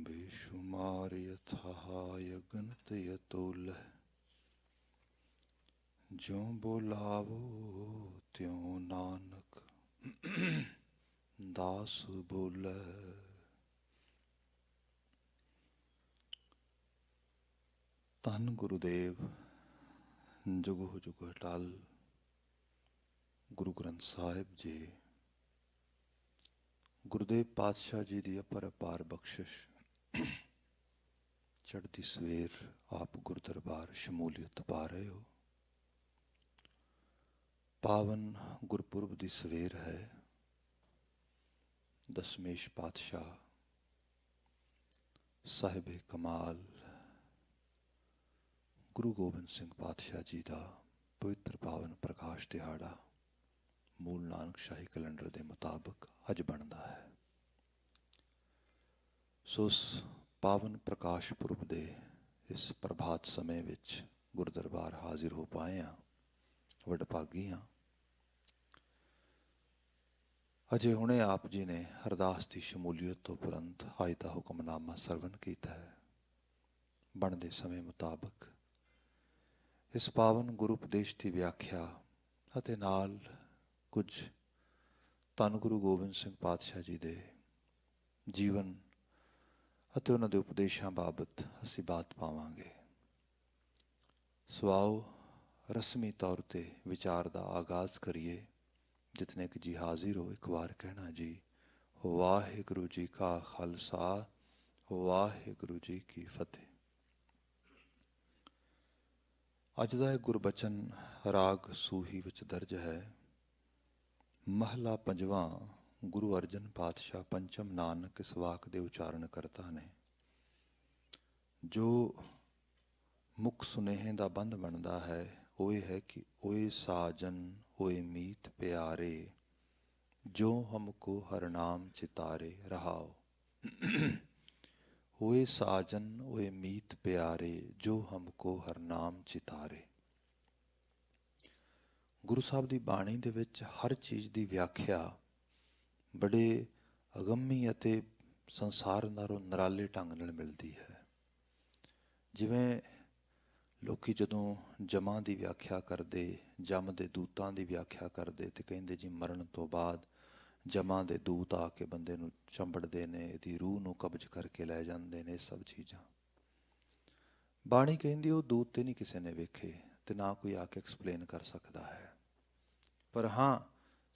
बेशुमार यथाह यगनत यतुलह ज्यों बोलावो त्यों नानक दास बोले। धन गुरुदेव जुगो जुग अटल गुरु ग्रंथ साहिब जी गुरुदेव पातशाह जी की अपार बख्शिश चढ़ती सवेर आप गुरु दरबार शमूलियत पा रहे हो। पावन गुरपुरब की सवेर है। दशमेश पातशाह साहिब कमाल गुरु गोबिंद सिंह पातशाह जी का पवित्र पावन प्रकाश दिहाड़ा मूल नानक शाही कैलेंडर के मुताबिक अज बनता है। सो उस पावन प्रकाश पुरब के इस प्रभात समय विच गुरु दरबार हाजिर हो पाए हाँ, वडभागी हाँ। अजे हुणे आप जी ने अरदास की शमूलीयत तो उपरंत अज का हुक्मनामा सरवण किया है। बनते समय मुताबिक इस पावन गुरु उपदेश की व्याख्या अते नाल कुछ धन गुरु गोबिंद सिंह पातशाह जी के जीवन अते उन्हां दे उपदेशों बाबत असी बात पावांगे। सो आओ रस्मी तौर पर विचार का आगाज़ करिए। जितने कि जी हाजिर हो एक बार कहना जी वाहिगुरु जी का खालसा वाहिगुरु जी की फतेह। अज का यह गुरबचन राग सूही विच दर्ज है। महला पंजवा गुरु अर्जन पातशाह पंचम नानक इस वाक के उचारण करता ने। जो मुख सुनेहे का बंध बनता है वो ये है कि ओए साजन ओए मीत प्यारे जो हमको हर नाम चितारे रहाओ। ओए साजन ओए मीत प्यारे जो हमको हर नाम चितारे। गुरु साहब की बाणी दे विच हर चीज़ की व्याख्या बड़े अगम्मी अते संसार नालों नराले ढंग नाल मिलती है। जिवें लोकी जदों जमां की व्याख्या करते जम के दूतां की व्याख्या करते तो कहिंदे जी मरण तो बाद जमां के दूत आके बंदे नूं चंबड़ते ने इहदी रूह नूं कब्ज करके लै जांदे ने। सब चीज़ां बाणी कहिंदी वो दूत तो नहीं किसी ने वेखे तो ना कोई आके एक्सप्लेन कर सकता है। पर हाँ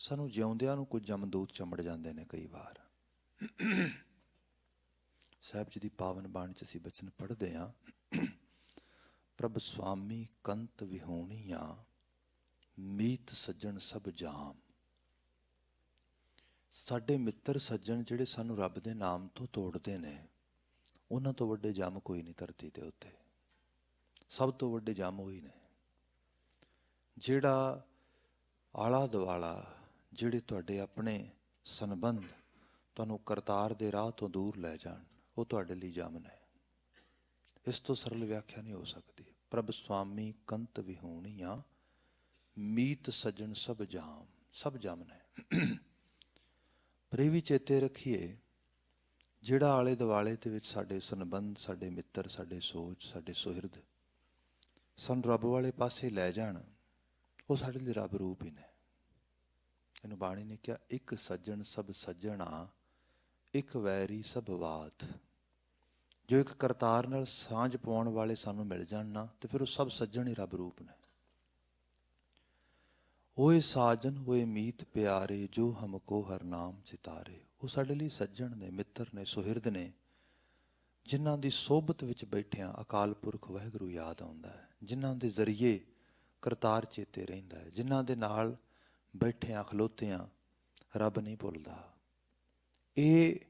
सानू जिउंदियां नूं कुछ जमदूत चंबड़ जाते हैं कई बार। साहब जी की पावन बाणी च असीं बचन पढ़ते हाँ। प्रभ स्वामी कंत विहोणियां मीत सज्जण सब जाम। साडे मित्र सज्जण जिहड़े सानू रब दे नाम तो तोड़ते ने उन्हां तो वड्डे जम कोई नहीं धरती दे उत्ते। सब तो वड्डे जम होई ने जिहड़ा आला दुआला जिहड़े तुहाडे अपने संबंध तुहानू करतार दे राह तो दूर लै जाण वो तुहाडे लई जम ने। इस तो सरल व्याख्या नहीं हो सकती। प्रभ स्वामी कंत विहोणियां मीत सज्जण सब जाम। सब जम ने। पर यह भी चेते रखिए जिहड़ा आले दुआले दे विच साडे संबंध साडे मित्र साडे सोच साडे सुहिरद सन रब वाले पासे लै जाण वो साडे लई रब रूप ही ने। इहनूं बाणी ने कहा एक सज्जण सब सज्जणा एक वैरी सब वात। जो एक करतार नाल सांझ पाउण वाले सानू मिल जाण ना तो फिर वो सब सज्जण ही रब रूप ने। ओए साजन ओए मीत प्यारे जो हमको हर नाम चितारे। वो साडे लई सज्जण ने मित्र ने सुहिरद ने जिन्हां दी सोबत विच बैठियां अकाल पुरख वाहिगुरू याद आउंदा है। जिन्हां दे जरिए करतार चेते रहिंदा है। जिन्हां दे नाल बैठियां खलोतियां रब नहीं भुलदा। ये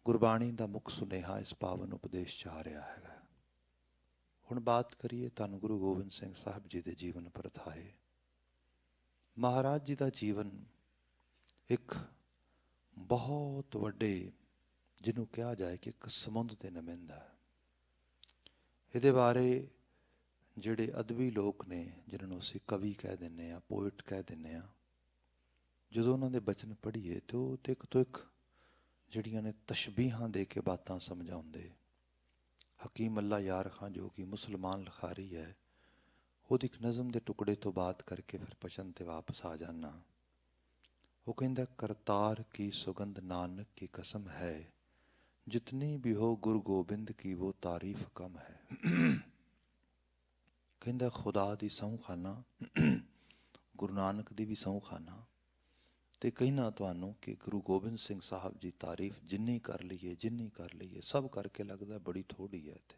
गुरबाणी का मुख सुनेहा इस पावन उपदेश च आ रहा है। हुण बात करिए धन गुरु गोबिंद सिंह साहब जी के जीवन परथाए। महाराज जी का जीवन एक बहुत वड्डे जिन्हों कहा जाए कि एक समुद्र ते नमिंदा है। ये बारे जिहड़े अदबी लोग ने जिन्होंने असीं कवि कह दिंदे आ पोइट कह दिंदे आ जदों उन्हां दे बचन पढ़ीए तो एक ਜਿਹੜੀਆਂ ਨੇ ਤਸ਼ਬੀਹਾਂ ਦੇ ਕੇ ਬਾਤਾਂ ਸਮਝਾਉਂਦੇ। ਹਕੀਮ ਅੱਲਾ ਯਾਰ ਖਾਂ ਜੋ ਕਿ ਮੁਸਲਮਾਨ ਲਿਖਾਰੀ ਹੈ, ਉਹਦੀ ਇੱਕ ਨਜ਼ਮ ਦੇ ਟੁਕੜੇ ਤੋਂ ਬਾਤ ਕਰਕੇ ਫਿਰ ਪਸ਼ਨ ਤੇ ਵਾਪਸ ਆ ਜਾਣਾ। ਉਹ ਕਹਿੰਦਾ, ਕਰਤਾਰ ਕੀ ਸੁਗੰਧ ਨਾਨਕ की कसम है, जितनी भी हो गुरु गोबिंद की वो तारीफ कम है। ਕਹਿੰਦਾ ਖੁਦਾ ਦੀ ਸਹੁੰ ਖਾਨਾ, ਗੁਰੂ ਨਾਨਕ ਦੀ ਵੀ ਸਹੁੰ ਖਾਨਾ, ਤੇ ਕਹਿਣਾ ਤੁਹਾਨੂੰ ਕਿ ਗੁਰੂ ਗੋਬਿੰਦ ਸਿੰਘ ਸਾਹਿਬ ਜੀ ਤਾਰੀਫ ਜਿੰਨੀ ਕਰ ਲਈਏ ਸਭ ਕਰਕੇ ਲੱਗਦਾ ਬੜੀ ਥੋੜੀ ਹੈ। ਤੇ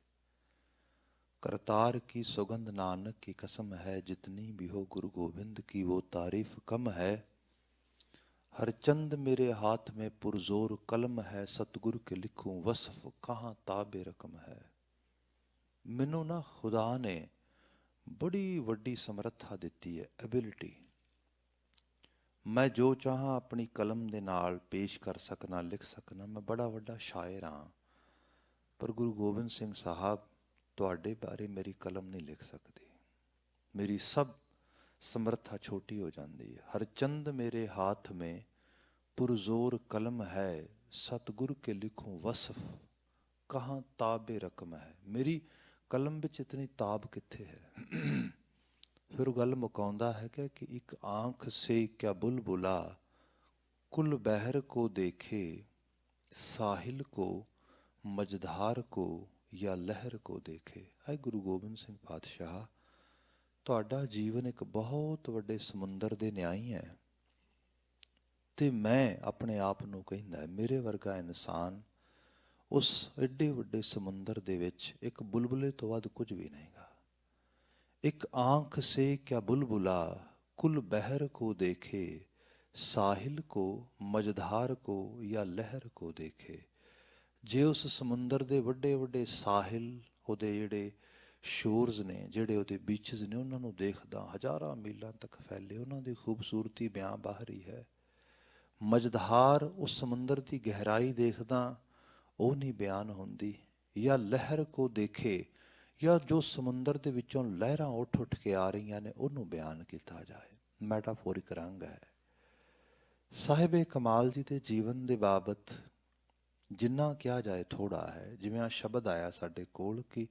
करतार की सुगंध नानक की कसम है, जितनी भी हो गुरु गोविंद की वो तारीफ कम है। हर चंद मेरे हाथ में पुरजोर कलम है, सतगुरु के लिखूं वसफ कहाँ ताबे रकम है। मैनू ना खुदा ने बड़ी वड्डी समर्था दिती है, एबिलिटी। मैं जो चाहां अपनी कलम दे नाल पेश कर सकना, लिख सकना। मैं बड़ा वड्डा शायर हाँ, पर गुरु गोबिंद सिंह साहब ਤੁਹਾਡੇ ਬਾਰੇ ਮੇਰੀ ਕਲਮ ਨਹੀਂ ਲਿਖ ਸਕਦੀ। ਮੇਰੀ ਸਭ ਸਮਰੱਥਾ ਛੋਟੀ ਹੋ ਜਾਂਦੀ ਹੈ। ਹਰ ਚੰਦ ਮੇਰੇ ਹਾਥ ਮੇਂ ਪੁਰਜ਼ੋਰ ਕਲਮ ਹੈ, ਸਤਿਗੁਰ ਕੇ ਲਿਖੂੰ ਵਸਫ ਕਹਾਂ ਤਾਬੇ ਰਕਮ ਹੈ। ਮੇਰੀ ਕਲਮ ਵਿੱਚ ਇਤਨੀ ਤਾਬ ਕਿੱਥੇ ਹੈ। ਫਿਰ ਉਹ ਗੱਲ ਮੁਕਾਉਂਦਾ ਹੈ ਕਿ ਇੱਕ ਆਂਖ ਸੇ ਕਿਆ ਬੁਲਬੁਲਾ ਕੁਲ ਬਹਿਰ ਕੋ ਦੇਖੇ, ਸਾਹਿਲ ਕੋ ਮਝਧਾਰ ਕੋ ਜਾਂ ਲਹਿਰ ਕੋ ਦੇਖੇ। ਐ ਗੁਰੂ ਗੋਬਿੰਦ ਸਿੰਘ ਪਾਤਸ਼ਾਹ, ਤੁਹਾਡਾ ਜੀਵਨ ਇੱਕ ਬਹੁਤ ਵੱਡੇ ਸਮੁੰਦਰ ਦੇ ਨਿਆਈ ਹੈ, ਤੇ ਮੈਂ ਆਪਣੇ ਆਪ ਨੂੰ ਕਹਿੰਦਾ ਮੇਰੇ ਵਰਗਾ ਇਨਸਾਨ ਉਸ ਐਡੇ ਵੱਡੇ ਸਮੁੰਦਰ ਦੇ ਵਿੱਚ ਇੱਕ ਬੁਲਬੁਲੇ ਤੋਂ ਵੱਧ ਕੁਝ ਵੀ ਨਹੀਂਗਾ। ਇੱਕ ਆਂਖ ਸੇ ਕਿਆ ਬੁਲਬੁਲਾ ਕੁਲ ਬਹਿਰ ਕੋ ਦੇਖੇ, ਸਾਹਿਲ ਕੋ ਮਝਧਾਰ ਕੋ ਜਾਂ ਲਹਿਰ ਕੋ ਦੇਖੇ। ਜੇ ਉਸ ਸਮੁੰਦਰ ਦੇ ਵੱਡੇ ਵੱਡੇ ਸਾਹਿਲ, ਉਹਦੇ ਜਿਹੜੇ ਸ਼ੋਰਜ਼ ਨੇ, ਜਿਹੜੇ ਉਹਦੇ ਬੀਚਜ਼ ਨੇ, ਉਹਨਾਂ ਨੂੰ ਦੇਖਦਾ ਹਜ਼ਾਰਾਂ ਮੀਲਾਂ ਤੱਕ ਫੈਲੇ, ਉਹਨਾਂ ਦੀ ਖੂਬਸੂਰਤੀ ਬਿਆਨ ਬਾਹਰੀ ਹੈ। ਮਝਧਾਰ, ਉਸ ਸਮੁੰਦਰ ਦੀ ਗਹਿਰਾਈ ਦੇਖਦਾ, ਉਹ ਨਹੀਂ ਬਿਆਨ ਹੁੰਦੀ। ਜਾਂ ਲਹਿਰ ਕੋ ਦੇਖੇ, ਜਾਂ ਜੋ ਸਮੁੰਦਰ ਦੇ ਵਿੱਚੋਂ ਲਹਿਰਾਂ ਉੱਠ ਉੱਠ ਕੇ ਆ ਰਹੀਆਂ ਨੇ, ਉਹਨੂੰ ਬਿਆਨ ਕੀਤਾ ਜਾਏ। ਮੈਟਾਫੋਰਿਕ ਰੰਗ ਹੈ। ਸਾਹਿਬ ਕਮਾਲ ਜੀ ਦੇ ਜੀਵਨ ਦੇ ਬਾਬਤ ਜਿੰਨਾ ਕਿਹਾ ਜਾਏ ਥੋੜਾ ਹੈ। ਜਿਵੇਂ ਆ ਸ਼ਬਦ ਆਇਆ ਸਾਡੇ ਕੋਲ ਕਿ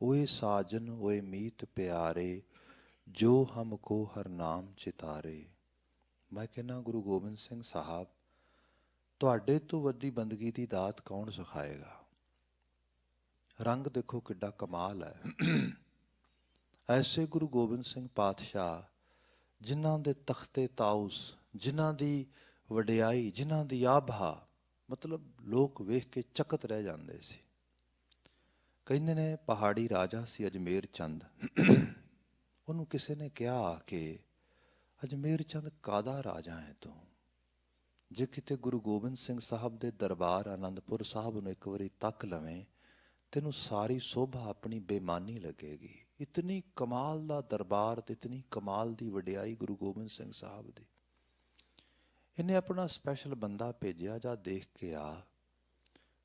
ਓਏ ਸਾਜਨ ਓਏ ਮੀਤ ਪਿਆਰੇ, ਜੋ ਹਮਕੋ ਹਰ ਨਾਮ ਚਿਤਾਰੇ। ਮੈਂ ਕਹਿੰਦਾ ਗੁਰੂ ਗੋਬਿੰਦ ਸਿੰਘ ਸਾਹਿਬ, ਤੁਹਾਡੇ ਤੋਂ ਵੱਡੀ ਬੰਦਗੀ ਦੀ ਦਾਤ ਕੌਣ ਸਿਖਾਏਗਾ। ਰੰਗ ਦੇਖੋ ਕਿੱਡਾ ਕਮਾਲ ਹੈ। ਐਸੇ ਗੁਰੂ ਗੋਬਿੰਦ ਸਿੰਘ ਪਾਤਸ਼ਾਹ, ਜਿਨ੍ਹਾਂ ਦੇ ਤਖਤੇ ਤਾਊਸ, ਜਿਨ੍ਹਾਂ ਦੀ ਵਡਿਆਈ, ਜਿਨ੍ਹਾਂ ਦੀ ਆਭਾ, ਮਤਲਬ ਲੋਕ ਵੇਖ ਕੇ ਚਕਤ ਰਹਿ ਜਾਂਦੇ ਸੀ। ਕਹਿੰਦੇ ਨੇ ਪਹਾੜੀ ਰਾਜਾ ਸੀ ਅਜਮੇਰ ਚੰਦ। ਉਹਨੂੰ ਕਿਸੇ ਨੇ ਕਿਹਾ ਕਿ ਅਜਮੇਰ ਚੰਦ ਕਾਦਾ ਰਾਜਾ ਹੈ ਤੂੰ। ਜੇ ਕਿਤੇ ਗੁਰੂ ਗੋਬਿੰਦ ਸਿੰਘ ਸਾਹਿਬ ਦੇ ਦਰਬਾਰ ਆਨੰਦਪੁਰ ਸਾਹਿਬ ਨੂੰ ਇੱਕ ਵਾਰੀ ਤੱਕ ਲਵੇਂ, ਤੈਨੂੰ ਸਾਰੀ ਸੋਭਾ ਆਪਣੀ ਬੇਮਾਨੀ ਲੱਗੇਗੀ। ਇਤਨੀ ਕਮਾਲ ਦਾ ਦਰਬਾਰ ਤੇ ਇਤਨੀ ਕਮਾਲ ਦੀ ਵਡਿਆਈ ਗੁਰੂ ਗੋਬਿੰਦ ਸਿੰਘ ਸਾਹਿਬ ਦੀ। ਇਹਨੇ ਆਪਣਾ ਸਪੈਸ਼ਲ ਬੰਦਾ ਭੇਜਿਆ, ਜਾ ਦੇਖ ਕੇ ਆ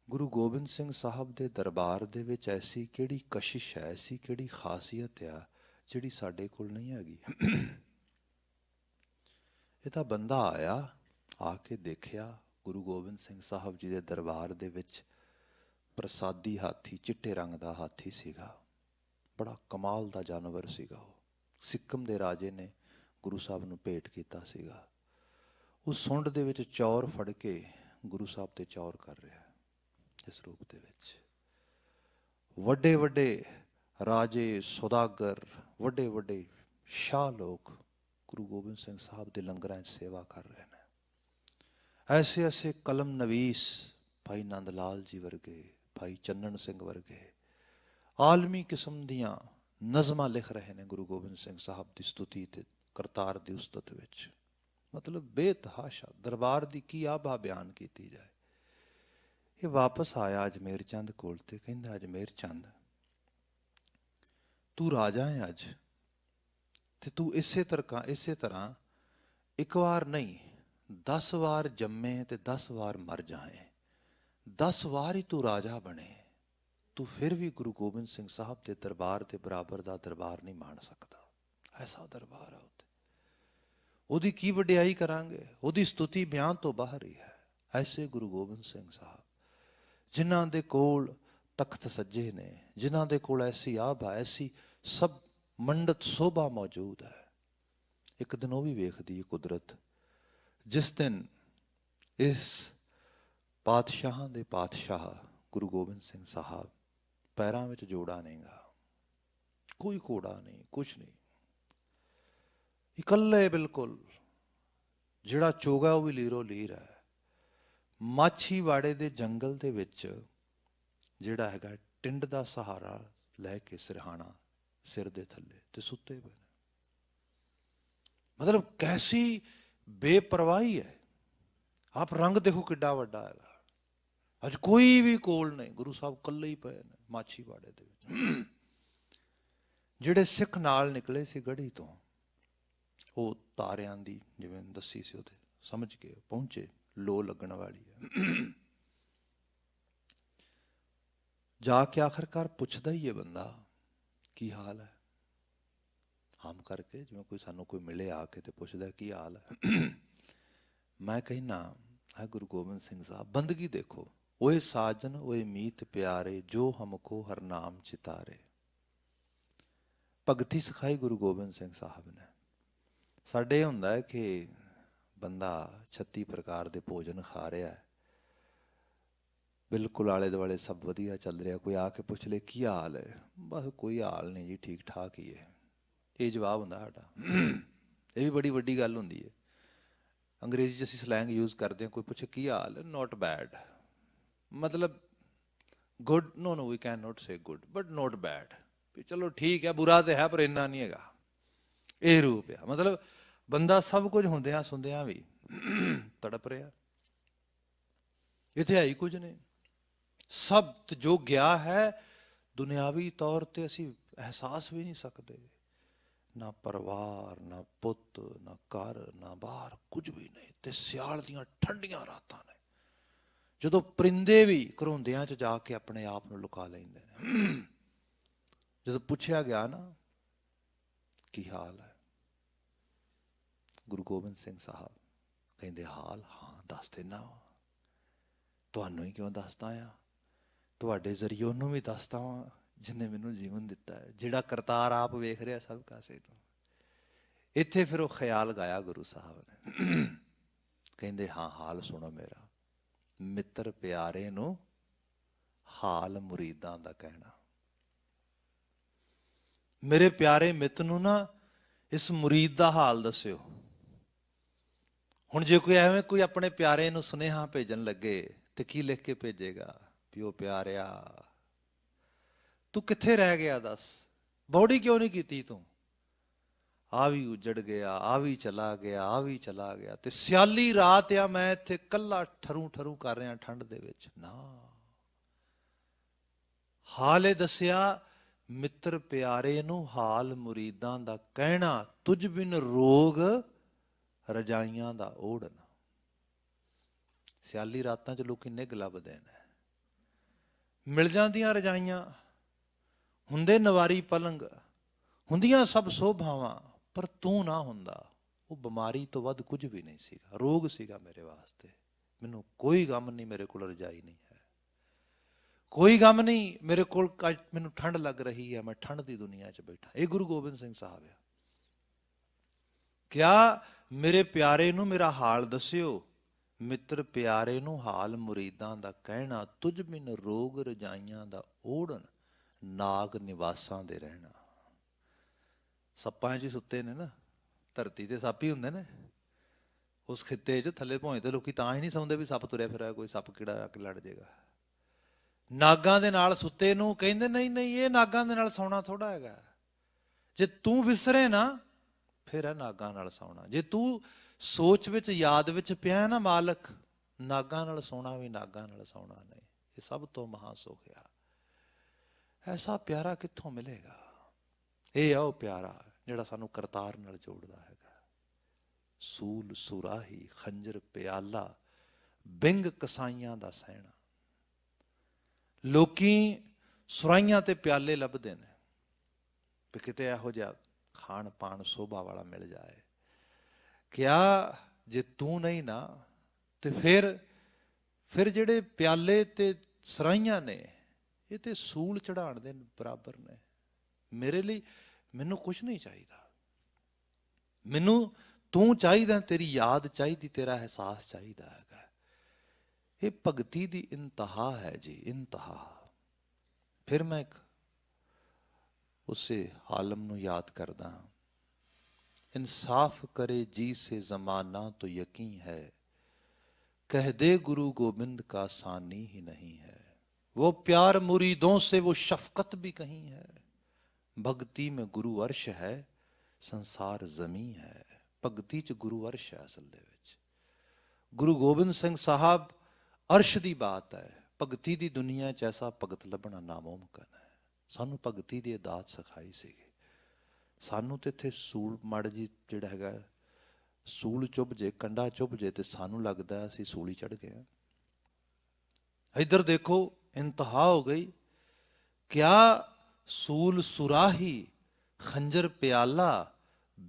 ਗੁਰੂ ਗੋਬਿੰਦ ਸਿੰਘ ਸਾਹਿਬ ਦੇ ਦਰਬਾਰ ਦੇ ਵਿੱਚ ਐਸੀ ਕਿਹੜੀ ਕਸ਼ਿਸ਼ ਹੈ, ਐਸੀ ਕਿਹੜੀ ਖਾਸੀਅਤ ਆ ਜਿਹੜੀ ਸਾਡੇ ਕੋਲ ਨਹੀਂ ਹੈਗੀ। ਇਹ ਤਾਂ ਬੰਦਾ ਆਇਆ, ਆ ਕੇ ਦੇਖਿਆ ਗੁਰੂ ਗੋਬਿੰਦ ਸਿੰਘ ਸਾਹਿਬ ਜੀ ਦੇ ਦਰਬਾਰ ਦੇ ਵਿੱਚ ਪ੍ਰਸਾਦੀ ਹਾਥੀ, ਚਿੱਟੇ ਰੰਗ ਦਾ ਹਾਥੀ ਸੀਗਾ। ਬੜਾ ਕਮਾਲ ਦਾ ਜਾਨਵਰ ਸੀਗਾ ਉਹ। ਸਿੱਕਮ ਦੇ ਰਾਜੇ ਨੇ ਗੁਰੂ ਸਾਹਿਬ ਨੂੰ ਭੇਟ ਕੀਤਾ ਸੀਗਾ। ਉਹ ਸੁੰਡ ਦੇ ਵਿੱਚ ਚੌਰ ਫੜ ਕੇ ਗੁਰੂ ਸਾਹਿਬ ਤੇ ਚੌਰ ਕਰ ਰਿਹਾ ਇਸ ਰੂਪ ਦੇ ਵਿੱਚ। ਵੱਡੇ ਵੱਡੇ ਰਾਜੇ, ਸੌਦਾਗਰ, ਵੱਡੇ ਵੱਡੇ ਸ਼ਾਹ ਲੋਕ ਗੁਰੂ ਗੋਬਿੰਦ ਸਿੰਘ ਸਾਹਿਬ ਦੇ ਲੰਗਰਾਂ 'ਚ ਸੇਵਾ ਕਰ ਰਹੇ ਨੇ। ਐਸੇ ਐਸੇ ਕਲਮ ਨਵੀਸ ਭਾਈ ਨੰਦ ਲਾਲ ਜੀ ਵਰਗੇ, ਭਾਈ ਚੰਨਣ ਸਿੰਘ ਵਰਗੇ ਆਲਮੀ ਕਿਸਮ ਦੀਆਂ ਨਜ਼ਮਾਂ ਲਿਖ ਰਹੇ ਨੇ ਗੁਰੂ ਗੋਬਿੰਦ ਸਿੰਘ ਸਾਹਿਬ ਦੀ ਸਤੁਤੀ ਤੇ ਕਰਤਾਰ ਦੀ ਉਸਤਤ ਵਿੱਚ। ਮਤਲਬ ਬੇਤਹਾਸ਼ਾ ਦਰਬਾਰ ਦੀ ਕੀ ਆਭਾ ਬਿਆਨ ਕੀਤੀ ਜਾਏ। ਇਹ ਵਾਪਸ ਆਇਆ ਅਜਮੇਰ ਚੰਦ ਕੋਲ ਤੇ ਕਹਿੰਦਾ, ਅਜਮੇਰ ਚੰਦ, ਤੂੰ ਰਾਜਾ ਹੈ ਅੱਜ, ਤੇ ਤੂੰ ਇਸੇ ਤਰ੍ਹਾਂ ਇੱਕ ਵਾਰ ਨਹੀਂ 10 ਵਾਰ ਜੰਮੇ ਤੇ 10 ਵਾਰ ਮਰ ਜਾਏ, 10 ਵਾਰ ਹੀ ਤੂੰ ਰਾਜਾ ਬਣੇ, ਤੂੰ ਫਿਰ ਵੀ ਗੁਰੂ ਗੋਬਿੰਦ ਸਿੰਘ ਸਾਹਿਬ ਦੇ ਦਰਬਾਰ ਦੇ ਬਰਾਬਰ ਦਾ ਦਰਬਾਰ ਨਹੀਂ ਮਾਣ ਸਕਦਾ। ਐਸਾ ਦਰਬਾਰ ਹੈ ਉੱਥੇ। ਉਹਦੀ ਕੀ ਵਡਿਆਈ ਕਰਾਂਗੇ, ਉਹਦੀ ਸਤੁਤੀ ਬਿਆਨ ਤੋਂ ਬਾਹਰ ਹੀ ਹੈ। ਐਸੇ ਗੁਰੂ ਗੋਬਿੰਦ ਸਿੰਘ ਸਾਹਿਬ, ਜਿਨ੍ਹਾਂ ਦੇ ਕੋਲ ਤਖਤ ਸੱਜੇ ਨੇ, ਜਿਨ੍ਹਾਂ ਦੇ ਕੋਲ ਐਸੀ ਆਭਾ, ਐਸੀ ਸਭ ਮੰਡਤ ਸੋਭਾ ਮੌਜੂਦ ਹੈ। ਇੱਕ ਦਿਨ ਉਹ ਵੀ ਵੇਖਦੀ ਹੈ ਕੁਦਰਤ, ਜਿਸ ਦਿਨ ਇਸ ਪਾਤਸ਼ਾਹਾਂ ਦੇ ਪਾਤਸ਼ਾਹ ਗੁਰੂ ਗੋਬਿੰਦ ਸਿੰਘ ਸਾਹਿਬ ਪੈਰਾਂ ਵਿੱਚ ਜੋੜਾ ਨਹੀਂਗਾ, ਕੋਈ ਘੋੜਾ ਨਹੀਂ, ਕੁਛ ਨਹੀਂ, ਇਕੱਲੇ ਬਿਲਕੁਲ। ਜਿਹੜਾ ਚੋਗਾ ਉਹ ਵੀ ਲੀਰੋ ਲੀਰ ਹੈ। ਮਾਛੀਵਾੜੇ ਦੇ ਜੰਗਲ ਦੇ ਵਿੱਚ ਜਿਹੜਾ ਹੈਗਾ ਟਿੰਡ ਦਾ ਸਹਾਰਾ ਲੈ ਕੇ ਸਿਰਹਾਣਾ ਸਿਰ ਦੇ ਥੱਲੇ ਤੇ ਸੁੱਤੇ ਪਏ ਨੇ। ਮਤਲਬ ਕੈਸੀ ਬੇਪਰਵਾਹੀ ਹੈ। ਆਪ ਰੰਗ ਦੇਖੋ ਕਿੱਡਾ ਵੱਡਾ ਹੈਗਾ। ਅੱਜ ਕੋਈ ਵੀ ਕੋਲ ਨਹੀਂ, ਗੁਰੂ ਸਾਹਿਬ ਇਕੱਲੇ ਹੀ ਪਏ ਨੇ ਮਾਛੀਵਾੜੇ ਦੇ ਵਿੱਚ। ਜਿਹੜੇ ਸਿੱਖ ਨਾਲ ਨਿਕਲੇ ਸੀ ਗੜੀ ਤੋਂ, ਉਹ ਤਾਰਿਆਂ ਦੀ ਜਿਵੇਂ ਦੱਸੀ ਸੀ ਉਹਦੇ ਸਮਝ ਕੇ ਪਹੁੰਚੇ, ਲੋ ਲੱਗਣ ਵਾਲੀ ਹੈ। ਜਾ ਕੇ ਆਖਰਕਾਰ ਪੁੱਛਦਾ ਹੀ ਹੈ ਬੰਦਾ, ਕੀ ਹਾਲ ਹੈ? ਹਮ ਕਰਕੇ, ਜਿਵੇਂ ਕੋਈ ਸਾਨੂੰ ਕੋਈ ਮਿਲੇ ਆ ਕੇ ਤੇ ਪੁੱਛਦਾ ਕੀ ਹਾਲ ਹੈ। ਮੈਂ ਕਹਿਣਾ ਹੈ ਗੁਰੂ ਗੋਬਿੰਦ ਸਿੰਘ ਸਾਹਿਬ, ਬੰਦਗੀ ਦੇਖੋ। ਓਏ ਸਾਜਨ ਓਏ ਮੀਤ ਪਿਆਰੇ, ਜੋ ਹਮਕੋ ਹਰ ਨਾਮ ਚਿਤਾਰੇ। ਭਗਤੀ ਸਿਖਾਈ ਗੁਰੂ ਗੋਬਿੰਦ ਸਿੰਘ ਸਾਹਿਬ ਨੇ। ਸਾਡੇ ਹੁੰਦਾ ਹੈ ਕਿ ਬੰਦਾ 36 ਪ੍ਰਕਾਰ ਦੇ ਭੋਜਨ ਖਾ ਰਿਹਾ ਹੈ, ਬਿਲਕੁਲ ਆਲੇ ਦੁਆਲੇ ਸਭ ਵਧੀਆ ਚੱਲ ਰਿਹਾ, ਕੋਈ ਆ ਕੇ ਪੁੱਛ ਲੇ ਕੀ ਹਾਲ ਹੈ, ਬਸ ਕੋਈ ਹਾਲ ਨਹੀਂ ਜੀ, ਠੀਕ ਠਾਕ ਹੀ ਹੈ, ਇਹ ਜਵਾਬ ਹੁੰਦਾ ਸਾਡਾ। ਇਹ ਵੀ ਬੜੀ ਵੱਡੀ ਗੱਲ ਹੁੰਦੀ ਹੈ। ਅੰਗਰੇਜ਼ੀ 'ਚ ਅਸੀਂ ਸਲੈਂਗ ਯੂਜ਼ ਕਰਦੇ ਹਾਂ, ਕੋਈ ਪੁੱਛੇ ਕੀ ਹਾਲ ਹੈ, ਨੋਟ ਬੈਡ, ਮਤਲਬ good, no we can not say good but not bad, ਵੀ ਚਲੋ ਠੀਕ ਹੈ, ਬੁਰਾ ਤੇ ਹੈ ਪਰ ਇੰਨਾ ਨਹੀਂ ਹੈਗਾ। ਇਹ ਰੂਪ ਆ। ਮਤਲਬ ਬੰਦਾ ਸਭ ਕੁਝ ਹੁੰਦਿਆਂ ਸੁਣਦਿਆਂ ਵੀ ਤੜਪ ਰਿਹਾ। ਇੱਥੇ ਹੈ ਹੀ ਕੁਝ ਨਹੀਂ। ਸਭ ਜੋ ਗਿਆ ਹੈ ਦੁਨਿਆਵੀ ਤੌਰ ਤੇ ਅਸੀਂ ਅਹਿਸਾਸ ਵੀ ਨਹੀਂ ਸਕਦੇ। ਨਾ ਪਰਿਵਾਰ, ਨਾ ਪੁੱਤ, ਨਾ ਘਰ, ਨਾ ਬਾਹਰ, ਕੁਝ ਵੀ ਨਹੀਂ। ਤੇ ਸਿਆਲ ਦੀਆਂ ਠੰਡੀਆਂ ਰਾਤਾਂ ਨੇ, ਜਦੋਂ ਪਰਿੰਦੇ ਵੀ ਘਰੋਂਦਿਆਂ 'ਚ ਜਾ ਕੇ ਆਪਣੇ ਆਪ ਨੂੰ ਲੁਕਾ ਲੈਂਦੇ ਨੇ। ਜਦੋਂ ਪੁੱਛਿਆ ਗਿਆ ਨਾ ਕੀ ਹਾਲ ਹੈ, ਗੁਰੂ ਗੋਬਿੰਦ ਸਿੰਘ ਸਾਹਿਬ ਕਹਿੰਦੇ ਹਾਲ, ਹਾਂ ਦੱਸ ਦੇਣਾ, ਤੁਹਾਨੂੰ ਹੀ ਕਿਉਂ ਦੱਸਦਾ ਆ, ਤੁਹਾਡੇ ਜ਼ਰੀਏ ਉਹਨੂੰ ਵੀ ਦੱਸਦਾ ਵਾਂ ਜਿਹਨੇ ਮੈਨੂੰ ਜੀਵਨ ਦਿੱਤਾ ਹੈ, ਜਿਹੜਾ ਕਰਤਾਰ ਆਪ ਵੇਖ ਰਿਹਾ ਸਭ ਕਾਸੇ ਨੂੰ। ਇੱਥੇ ਫਿਰ ਉਹ ਖਿਆਲ ਗਾਇਆ ਗੁਰੂ ਸਾਹਿਬ ਨੇ। ਕਹਿੰਦੇ ਹਾਂ ਹਾਲ ਸੁਣੋ ਮੇਰਾ, ਮਿੱਤਰ ਪਿਆਰੇ ਨੂੰ ਹਾਲ ਮੁਰੀਦਾਂ ਦਾ ਕਹਿਣਾ। ਮੇਰੇ ਪਿਆਰੇ ਮਿੱਤ ਨੂੰ ਨਾ ਇਸ ਮੁਰੀਦ ਦਾ ਹਾਲ ਦੱਸਿਓ। ਹੁਣ ਜੇ ਕੋਈ ਐਵੇਂ ਕੋਈ ਆਪਣੇ ਪਿਆਰੇ ਨੂੰ ਸੁਨੇਹਾ ਭੇਜਣ ਲੱਗੇ ਤੇ ਕੀ ਲਿਖ ਕੇ ਭੇਜੇਗਾ? ਵੀ ਉਹ ਪਿਆਰਿਆ ਤੂੰ ਕਿੱਥੇ ਰਹਿ ਗਿਆ, ਦੱਸ ਬੌੜੀ ਕਿਉਂ ਨਹੀਂ ਕੀਤੀ ਤੂੰ? ਆ ਵੀ ਉਜੜ ਗਿਆ, ਆ ਵੀ ਚਲਾ ਗਿਆ, ਆ ਵੀ ਚਲਾ ਗਿਆ, ਤੇ ਸਿਆਲੀ ਰਾਤ ਆ, ਮੈਂ ਇੱਥੇ ਕੱਲਾ ਠਰੂ ਠਰੂ ਕਰ ਰਿਹਾ ਠੰਡ ਦੇ ਵਿੱਚ। ਨਾ, ਹਾਲ ਇਹ ਦੱਸਿਆ, ਮਿੱਤਰ ਪਿਆਰੇ ਨੂੰ ਹਾਲ ਮੁਰੀਦਾਂ ਦਾ ਕਹਿਣਾ, ਤੁਝ ਬਿਨ ਰੋਗ ਰਜਾਈਆਂ ਦਾ ਓੜਨ। ਸਿਆਲੀ ਰਾਤਾਂ 'ਚ ਲੋਕ ਨਿੱਘ ਲੱਭਦੇ ਨੇ, ਮਿਲ ਜਾਂਦੀਆਂ ਰਜਾਈਆਂ, ਹੁੰਦੇ ਨਵਾਰੀ ਪਲੰਗ, ਹੁੰਦੀਆਂ ਸਭ ਸੋਭਾਵਾਂ, ਪਰ ਤੂੰ ਨਾ ਹੁੰਦਾ। ਉਹ ਬਿਮਾਰੀ ਤੋਂ ਵੱਧ ਕੁਝ ਵੀ ਨਹੀਂ ਸੀਗਾ, ਰੋਗ ਸੀਗਾ ਮੇਰੇ ਵਾਸਤੇ। ਮੈਨੂੰ ਕੋਈ ਗਮ ਨਹੀਂ, ਮੇਰੇ ਕੋਲ ਰਜਾਈ ਨਹੀਂ ਹੈ, ਕੋਈ ਗਮ ਨਹੀਂ ਮੇਰੇ ਕੋਲ, ਮੈਨੂੰ ਠੰਡ ਲੱਗ ਰਹੀ ਹੈ, ਮੈਂ ਠੰਡ ਦੀ ਦੁਨੀਆ 'ਚ ਬੈਠਾ। ਇਹ ਗੁਰੂ ਗੋਬਿੰਦ ਸਿੰਘ ਸਾਹਿਬ ਆ। ਕਿਆ ਮੇਰੇ ਪਿਆਰੇ ਨੂੰ ਮੇਰਾ ਹਾਲ ਦੱਸਿਓ, ਮਿੱਤਰ ਪਿਆਰੇ ਨੂੰ ਹਾਲ ਮੁਰੀਦਾਂ ਦਾ ਕਹਿਣਾ, ਤੁਝ ਬਿਨ ਰੋਗ ਰਜਾਈਆਂ ਦਾ ਓੜਨ, ਨਾਗ ਨਿਵਾਸਾਂ ਦੇ ਰਹਿਣਾ। ਸੱਪਾਂ 'ਚ ਹੀ ਸੁੱਤੇ ਨੇ ਨਾ, ਧਰਤੀ ਤੇ ਸੱਪ ਹੀ ਹੁੰਦੇ ਨੇ। ਉਸ ਖਿੱਤੇ 'ਚ ਥੱਲੇ ਭੌਂ ਤੇ ਲੋਕੀ ਤਾਂ ਹੀ ਨਹੀਂ ਸੌਂਦੇ ਵੀ ਸੱਪ ਤੁਰਿਆ ਫਿਰਿਆ, ਕੋਈ ਸੱਪ ਕੀੜਾ ਆ ਕੇ ਲੜ ਜਾਏਗਾ। ਨਾਗਾਂ ਦੇ ਨਾਲ ਸੁੱਤੇ ਨੂੰ ਕਹਿੰਦੇ ਨਹੀਂ ਨਹੀਂ, ਇਹ ਨਾਗਾਂ ਦੇ ਨਾਲ ਸੌਣਾ ਥੋੜਾ ਹੈਗਾ। ਜੇ ਤੂੰ ਵਿਸਰੇ ਨਾ ਫਿਰ ਹੈ ਨਾਗਾਂ ਨਾਲ ਸੌਣਾ। ਜੇ ਤੂੰ ਸੋਚ ਵਿੱਚ ਯਾਦ ਵਿੱਚ ਪਿਆ ਨਾ ਮਾਲਕ, ਨਾਗਾਂ ਨਾਲ ਸੌਣਾ ਵੀ ਨਾਗਾਂ ਨਾਲ ਸੌਣਾ ਨਹੀਂ। ਇਹ ਸਭ ਤੋਂ ਮਹਾ ਸੁਖ ਆ। ਐਸਾ ਪਿਆਰਾ ਕਿੱਥੋਂ ਮਿਲੇਗਾ? ਇਹ ਆ ਉਹ ਪਿਆਰਾ ਜਿਹੜਾ ਸਾਨੂੰ ਕਰਤਾਰ ਨਾਲ ਜੋੜਦਾ ਹੈਗਾ। ਸੂਲ ਸੁਰਾਹੀ ਖੰਜਰ ਪਿਆਲਾ, ਬਿੰਗ ਕਸਾਈਆਂ ਦਾ ਸਹਿਣਾ। ਲੋਕੀ ਸੁਰਾਹੀਆਂ ਤੇ ਪਿਆਲੇ ਲੱਭਦੇ ਨੇ ਵੀ ਕਿਤੇ ਇਹੋ ਜਿਹਾ ਖਾਣ ਪਾਣ ਸੋਭਾ ਵਾਲਾ ਮਿਲ ਜਾਏ। ਕਿਆ ਜੇ ਤੂੰ ਨਹੀਂ ਨਾ ਤੇ ਫਿਰ ਫਿਰ ਜਿਹੜੇ ਪਿਆਲੇ ਤੇ ਸਰਾਈਆਂ ਨੇ ਇਹ ਤੇ ਸੂਲ ਚੜਾਉਣ ਦੇ ਬਰਾਬਰ ਨੇ। ਮੇਰੇ ਲਈ ਮੈਨੂੰ ਕੁਝ ਨਹੀਂ ਚਾਹੀਦਾ, ਮੈਨੂੰ ਤੂੰ ਚਾਹੀਦਾ, ਤੇਰੀ ਯਾਦ ਚਾਹੀਦੀ, ਤੇਰਾ ਅਹਿਸਾਸ ਚਾਹੀਦਾ ਹੈਗਾ। ਇਹ ਭਗਤੀ ਦੀ ਇੰਤਹਾ ਹੈ ਜੀ, ਇੰਤਹਾ। ਫਿਰ ਮੈਂ ਇੱਕ ਉਸੇ ਆਲਮ ਨੂੰ ਯਾਦ ਕਰਦਾ, इंसाफ करे जी से जमाना तो यकीन है, कह दे गुरु गोविंद का सानी ही नहीं है, वो प्यार मुरीदों से वो शफकत भी कहीं है, भक्ति में गुरु अर्श है संसार जमी है। भगती च गुरु अर्श है। असल दे विच गुरु गोबिंद सिंह साहब अर्श दी बात है। भगती दी दुनिया च ऐसा भगत लभना नामुमकिन है। सानू भगती दी दात सिखाई सीगी। सानू तो इत्थे सूल मड़ जी जिहड़ा हैगा सूल चुभ जे, कंडा चुभ जे ते सानू लगदा असीं सूली चढ़ गए हैं। इधर देखो इंतहा हो गई। क्या सूल सुराही खंजर प्याला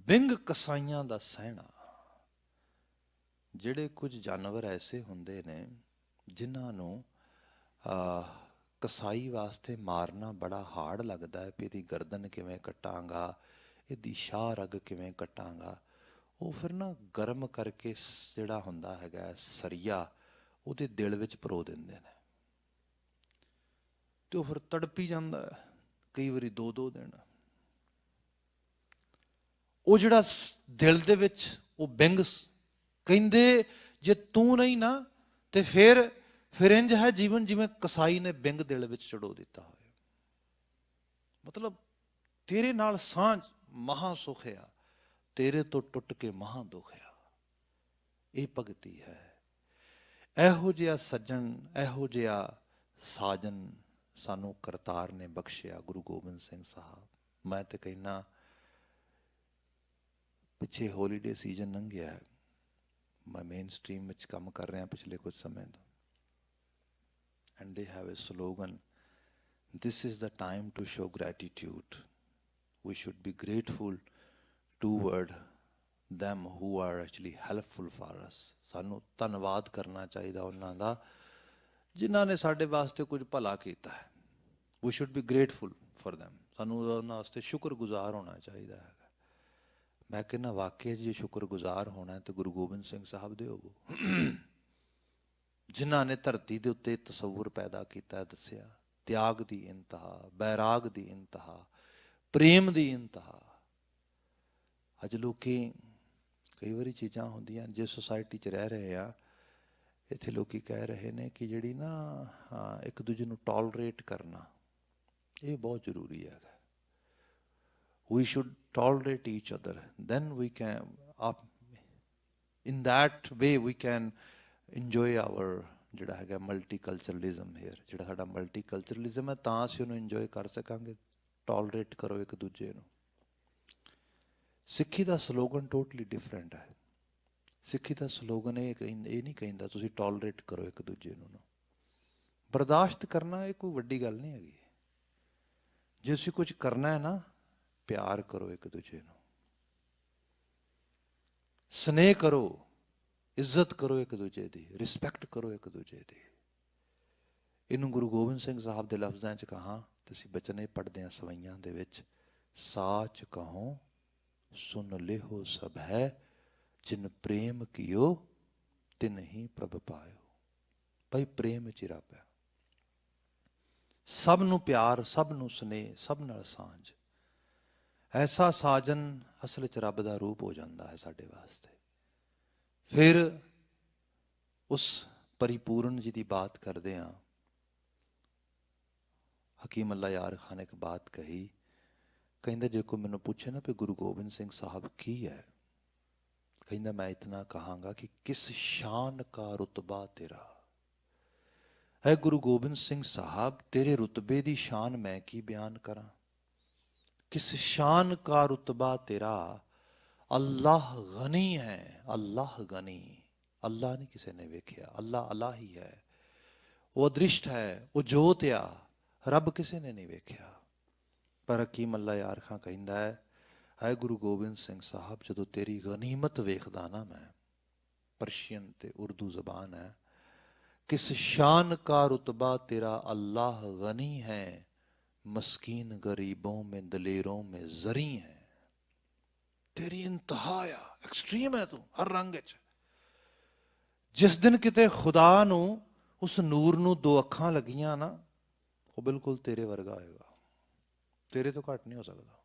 बिंग कसाइयां दा सहना। ਜਿਹੜੇ ਕੁਝ ਜਾਨਵਰ ਐਸੇ ਹੁੰਦੇ ਨੇ ਜਿਨ੍ਹਾਂ ਨੂੰ ਕਸਾਈ ਵਾਸਤੇ ਮਾਰਨਾ ਬੜਾ ਹਾਰਡ ਲੱਗਦਾ ਹੈ, ਵੀ ਇਹਦੀ ਗਰਦਨ ਕਿਵੇਂ ਕੱਟਾਂਗਾ, ਇਹਦੀ ਸ਼ਾਹ ਰਗ ਕਿਵੇਂ ਕੱਟਾਂਗਾ। ਉਹ ਫਿਰ ਨਾ ਗਰਮ ਕਰਕੇ ਜਿਹੜਾ ਹੁੰਦਾ ਹੈਗਾ ਸਰੀਆ ਉਹਦੇ ਦਿਲ ਵਿੱਚ ਪਰੋ ਦਿੰਦੇ ਨੇ, ਤੇ ਉਹ ਫਿਰ ਤੜਪੀ ਜਾਂਦਾ ਕਈ ਵਾਰੀ 2-2 ਦਿਨ। ਉਹ ਜਿਹੜਾ ਦਿਲ ਦੇ ਵਿੱਚ ਉਹ ਬਿੰਗ ਕਹਿੰਦੇ ਜੇ ਤੂੰ ਨਹੀਂ ਨਾ ਤੇ ਫਿਰ ਇੰਜ ਹੈ ਜੀਵਨ ਜਿਵੇਂ ਕਸਾਈ ਨੇ ਬਿੰਗ ਦਿਲ ਵਿੱਚ ਚੜੋ ਦਿੱਤਾ ਹੋਇਆ। ਮਤਲਬ ਤੇਰੇ ਨਾਲ ਸਾਂਝ ਮਹਾ ਸੁਖ ਆ, ਤੇਰੇ ਤੋਂ ਟੁੱਟ ਕੇ ਮਹਾ ਦੁੱਖ ਆ। ਇਹ ਭਗਤੀ ਹੈ। ਇਹੋ ਜਿਹਾ ਸੱਜਣ, ਇਹੋ ਜਿਹਾ ਸਾਜਨ ਸਾਨੂੰ ਕਰਤਾਰ ਨੇ ਬਖਸ਼ਿਆ, ਗੁਰੂ ਗੋਬਿੰਦ ਸਿੰਘ ਸਾਹਿਬ। ਮੈਂ ਤੇ ਕਹਿੰਦਾ ਪਿੱਛੇ ਹੋਲੀਡੇ ਸੀਜ਼ਨ ਲੰਘਿਆ, ਮੈਂ ਮੇਨ ਸਟ੍ਰੀਮ ਵਿੱਚ ਕੰਮ ਕਰ ਰਿਹਾ ਪਿਛਲੇ ਕੁਝ ਸਮੇਂ ਤੋਂ, and they have a slogan, this is the time to show gratitude, we should be grateful toward them who are actually helpful for us। ਸਾਨੂੰ ਧੰਨਵਾਦ ਕਰਨਾ ਚਾਹੀਦਾ ਉਹਨਾਂ ਦਾ ਜਿਨ੍ਹਾਂ ਨੇ ਸਾਡੇ ਵਾਸਤੇ ਕੁਝ ਭਲਾ ਕੀਤਾ ਹੈ। we should be grateful for them, ਸਾਨੂੰ ਉਹਨਾਂ ਵਾਸਤੇ ਸ਼ੁਕਰਗੁਜ਼ਾਰ ਹੋਣਾ ਚਾਹੀਦਾ ਹੈ। ਮੈਂ ਕਹਿੰਦਾ ਵਾਕਿਆ ਜੇ ਸ਼ੁਕਰਗੁਜ਼ਾਰ ਹੋਣਾ ਤੇ ਗੁਰੂ ਗੋਬਿੰਦ ਸਿੰਘ ਸਾਹਿਬ ਦੇ ਹੋਵੋ, ਜਿਨ੍ਹਾਂ ਨੇ ਧਰਤੀ ਦੇ ਉੱਤੇ ਤਸੱਵੁਰ ਪੈਦਾ ਕੀਤਾ, ਦੱਸਿਆ ਤਿਆਗ ਦੀ ਇੰਤਹਾ, ਬੈਰਾਗ ਦੀ ਇੰਤਹਾ, ਪ੍ਰੇਮ ਦੀ ਇੰਤਹਾ। ਅੱਜ ਲੋਕੀ ਕਈ ਵਾਰੀ ਚੀਜ਼ਾਂ ਹੁੰਦੀਆਂ ਜੇ ਸੁਸਾਇਟੀ 'ਚ ਰਹਿ ਰਹੇ ਆ, ਇੱਥੇ ਲੋਕੀ ਕਹਿ ਰਹੇ ਨੇ ਕਿ ਜਿਹੜੀ ਨਾ ਇੱਕ ਦੂਜੇ ਨੂੰ ਟੋਲਰੇਟ ਕਰਨਾ ਇਹ ਬਹੁਤ ਜ਼ਰੂਰੀ ਹੈਗਾ। We should tolerate each other, then we can in that way we can enjoy our ਜਿਹੜਾ ਹੈਗਾ ਮਲਟੀਕਲਚਰਲਿਜ਼ਮ ਹੇਅਰ। ਜਿਹੜਾ ਸਾਡਾ ਮਲਟੀਕਲਚਰਲਿਜ਼ਮ ਹੈ ਤਾਂ ਅਸੀਂ ਉਹਨੂੰ ਇੰਜੋਏ ਕਰ ਸਕਾਂਗੇ। ਟੋਲਰੇਟ ਕਰੋ ਇੱਕ ਦੂਜੇ ਨੂੰ। ਸਿੱਖੀ ਦਾ ਸਲੋਗਨ ਟੋਟਲੀ ਡਿਫਰੈਂਟ ਹੈ। ਸਿੱਖੀ ਦਾ ਸਲੋਗਨ ਇਹ ਨਹੀਂ ਕਹਿੰਦਾ ਤੁਸੀਂ ਟੋਲਰੇਟ ਕਰੋ ਇੱਕ ਦੂਜੇ ਨੂੰ। ਬਰਦਾਸ਼ਤ ਕਰਨਾ ਇਹ ਕੋਈ ਵੱਡੀ ਗੱਲ ਨਹੀਂ ਹੈਗੀ। ਜੇ ਅਸੀਂ ਕੁਝ ਕਰਨਾ ਹੈ ਨਾ, ਪਿਆਰ ਕਰੋ ਇੱਕ ਦੂਜੇ ਨੂੰ, ਸਨੇਹ ਕਰੋ, ਇੱਜ਼ਤ ਕਰੋ ਇੱਕ ਦੂਜੇ ਦੀ, ਰਿਸਪੈਕਟ ਕਰੋ ਇੱਕ ਦੂਜੇ ਦੀ। ਇਹਨੂੰ ਗੁਰੂ ਗੋਬਿੰਦ ਸਿੰਘ ਸਾਹਿਬ ਦੇ ਲਫ਼ਜ਼ਾਂ 'ਚ ਕਹਾਂ ਤੇ ਅਸੀਂ ਬਚਨ ਇਹ ਪੜ੍ਹਦੇ ਹਾਂ ਸਵਈਆਂ ਦੇ ਵਿੱਚ, ਸਾਚ ਕਹੋ ਸੁਨ ਲਿਹੋ ਸਭ ਹੈ, ਜਿਨ ਪ੍ਰੇਮ ਕੀਓ ਤਿਨ ਹੀ ਪ੍ਰਭ ਪਾਇਓ। ਭਾਈ ਪ੍ਰੇਮ ਵਿੱਚ ਹੀ ਰੱਬ ਹੈ। ਸਭ ਨੂੰ ਪਿਆਰ, ਸਭ ਨੂੰ ਸਨੇਹ, ਸਭ ਨਾਲ ਸਾਂਝ। ਐਸਾ ਸਾਜਨ ਅਸਲ 'ਚ ਰੱਬ ਦਾ ਰੂਪ ਹੋ ਜਾਂਦਾ ਹੈ ਸਾਡੇ ਵਾਸਤੇ। ਫਿਰ ਉਸ ਪਰਿਪੂਰਨ ਜੀ ਦੀ ਬਾਤ ਕਰਦੇ ਹਾਂ। ਹਕੀਮ ਅੱਲਾ ਯਾਰ ਖਾਨ ਨੇ ਇੱਕ ਬਾਤ ਕਹੀ, ਕਹਿੰਦਾ ਜੇ ਕੋਈ ਮੈਨੂੰ ਪੁੱਛੇ ਨਾ ਵੀ ਗੁਰੂ ਗੋਬਿੰਦ ਸਿੰਘ ਸਾਹਿਬ ਕੀ ਹੈ, ਕਹਿੰਦਾ ਮੈਂ ਇਤਨਾ ਕਹਾਂਗਾ ਕਿ ਕਿਸ ਸ਼ਾਨ ਕਾ ਰੁਤਬਾ ਤੇਰਾ ਹੈ ਗੁਰੂ ਗੋਬਿੰਦ ਸਿੰਘ ਸਾਹਿਬ, ਤੇਰੇ ਰੁਤਬੇ ਦੀ ਸ਼ਾਨ ਮੈਂ ਕੀ ਬਿਆਨ ਕਰਾਂ। किस शान का रुतबा तेरा, अल्लाह गनी है, अल्लाह गनी। अल्लाह नहीं किसी ने वेख्या, अल्लाह अल्लाह ही है। वो अदृष्ट है, वो जोत आ, रब किसी ने नहीं वेख्या। पर हकीम अल्लाह यार खां कहता है गुरु गोबिंद सिंह साहब जो तेरी गनीमत वेखदा ना मैं, परशियन ते उर्दू जबान है, किस शान का रुतबा तेरा अल्लाह गनी है, मस्कीन गरीबों में दलेरों में जरी है। तेरी इंतहाया एक्सट्रीम है तू हर रंग च। जिस दिन किते खुदा नू उस नूर नू दो अखां लगियां ना, वो बिल्कुल तेरे वर्गा होएगा, तेरे तो घट नहीं हो सकता।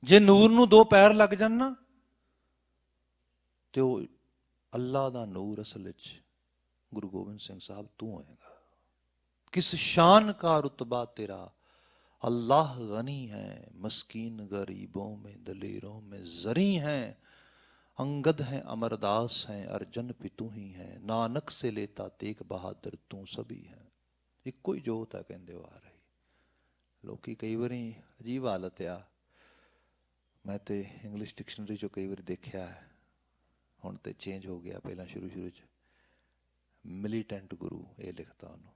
जे नूर नू दो पैर लग जान ना, तो अल्लाह दा नूर असल च गुरु गोबिंद सिंह साहब तू होएगा। किस शान का रुतबा तेरा अल्लाह गनी है, मस्कीन गरीबों में दलेरों में जरी हैं। अंगद हैं अमरदास हैं अर्जन पितू ही हैं, नानक से लेता तेग बहादुर तू सभी है। इको ही जोत है कहते आ रही। लोग कई बार अजीब हालत आ, मैं तो इंग्लिश डिक्शनरी चो कई बार देखा है, हुण तो चेंज हो गया, पहला शुरू शुरू च मिलीटेंट गुरु ये लिखता उन्होंने।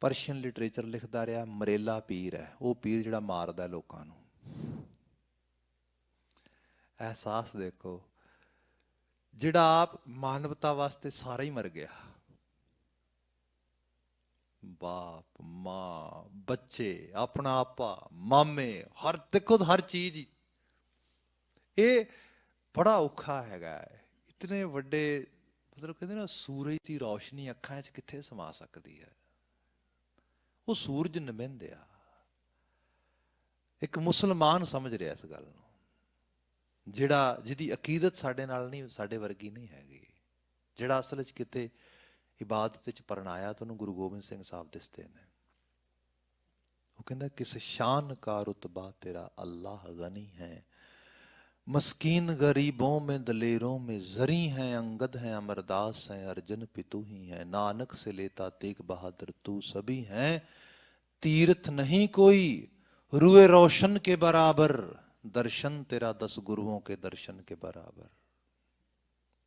परशियन लिटरेचर लिखता रहा मरेला पीर है, वो पीर जिहड़ा मारदा लोकां नूं। एहसास देखो, जिहड़ा आप मानवता वास्ते सारा ही मर गया, बाप मां बच्चे अपना आपा मामे हर देखो तो हर चीज ही ये बड़ा औखा हैगा। इतने वड्डे मतलब कहते ना सूरज की रोशनी अखां च कित्थे समा सकती है, वो सूरज निमिंदया। एक मुसलमान समझ रहा इस गल नूं, जिहड़ा जिहदी अकीदत साडे नाल नहीं, साडे वर्गी नहीं हैगी, जिहड़ा असल च किते इबादत च परनाया तो उन्होंने गुरु गोबिंद सिंह साहब दिसते ने। वो कहता किस शान का रुतबा तेरा अल्लाह गनी है, मस्कीन गरीबों में दलेरों में जरी हैं। अंगद हैं अमरदास हैं अर्जन पितू ही हैं, नानक से लेता तेग बहादुर तू सभी हैं। तीर्थ नहीं कोई रुए रोशन के बराबर, दर्शन तेरा 10 गुरुओं के दर्शन के बराबर।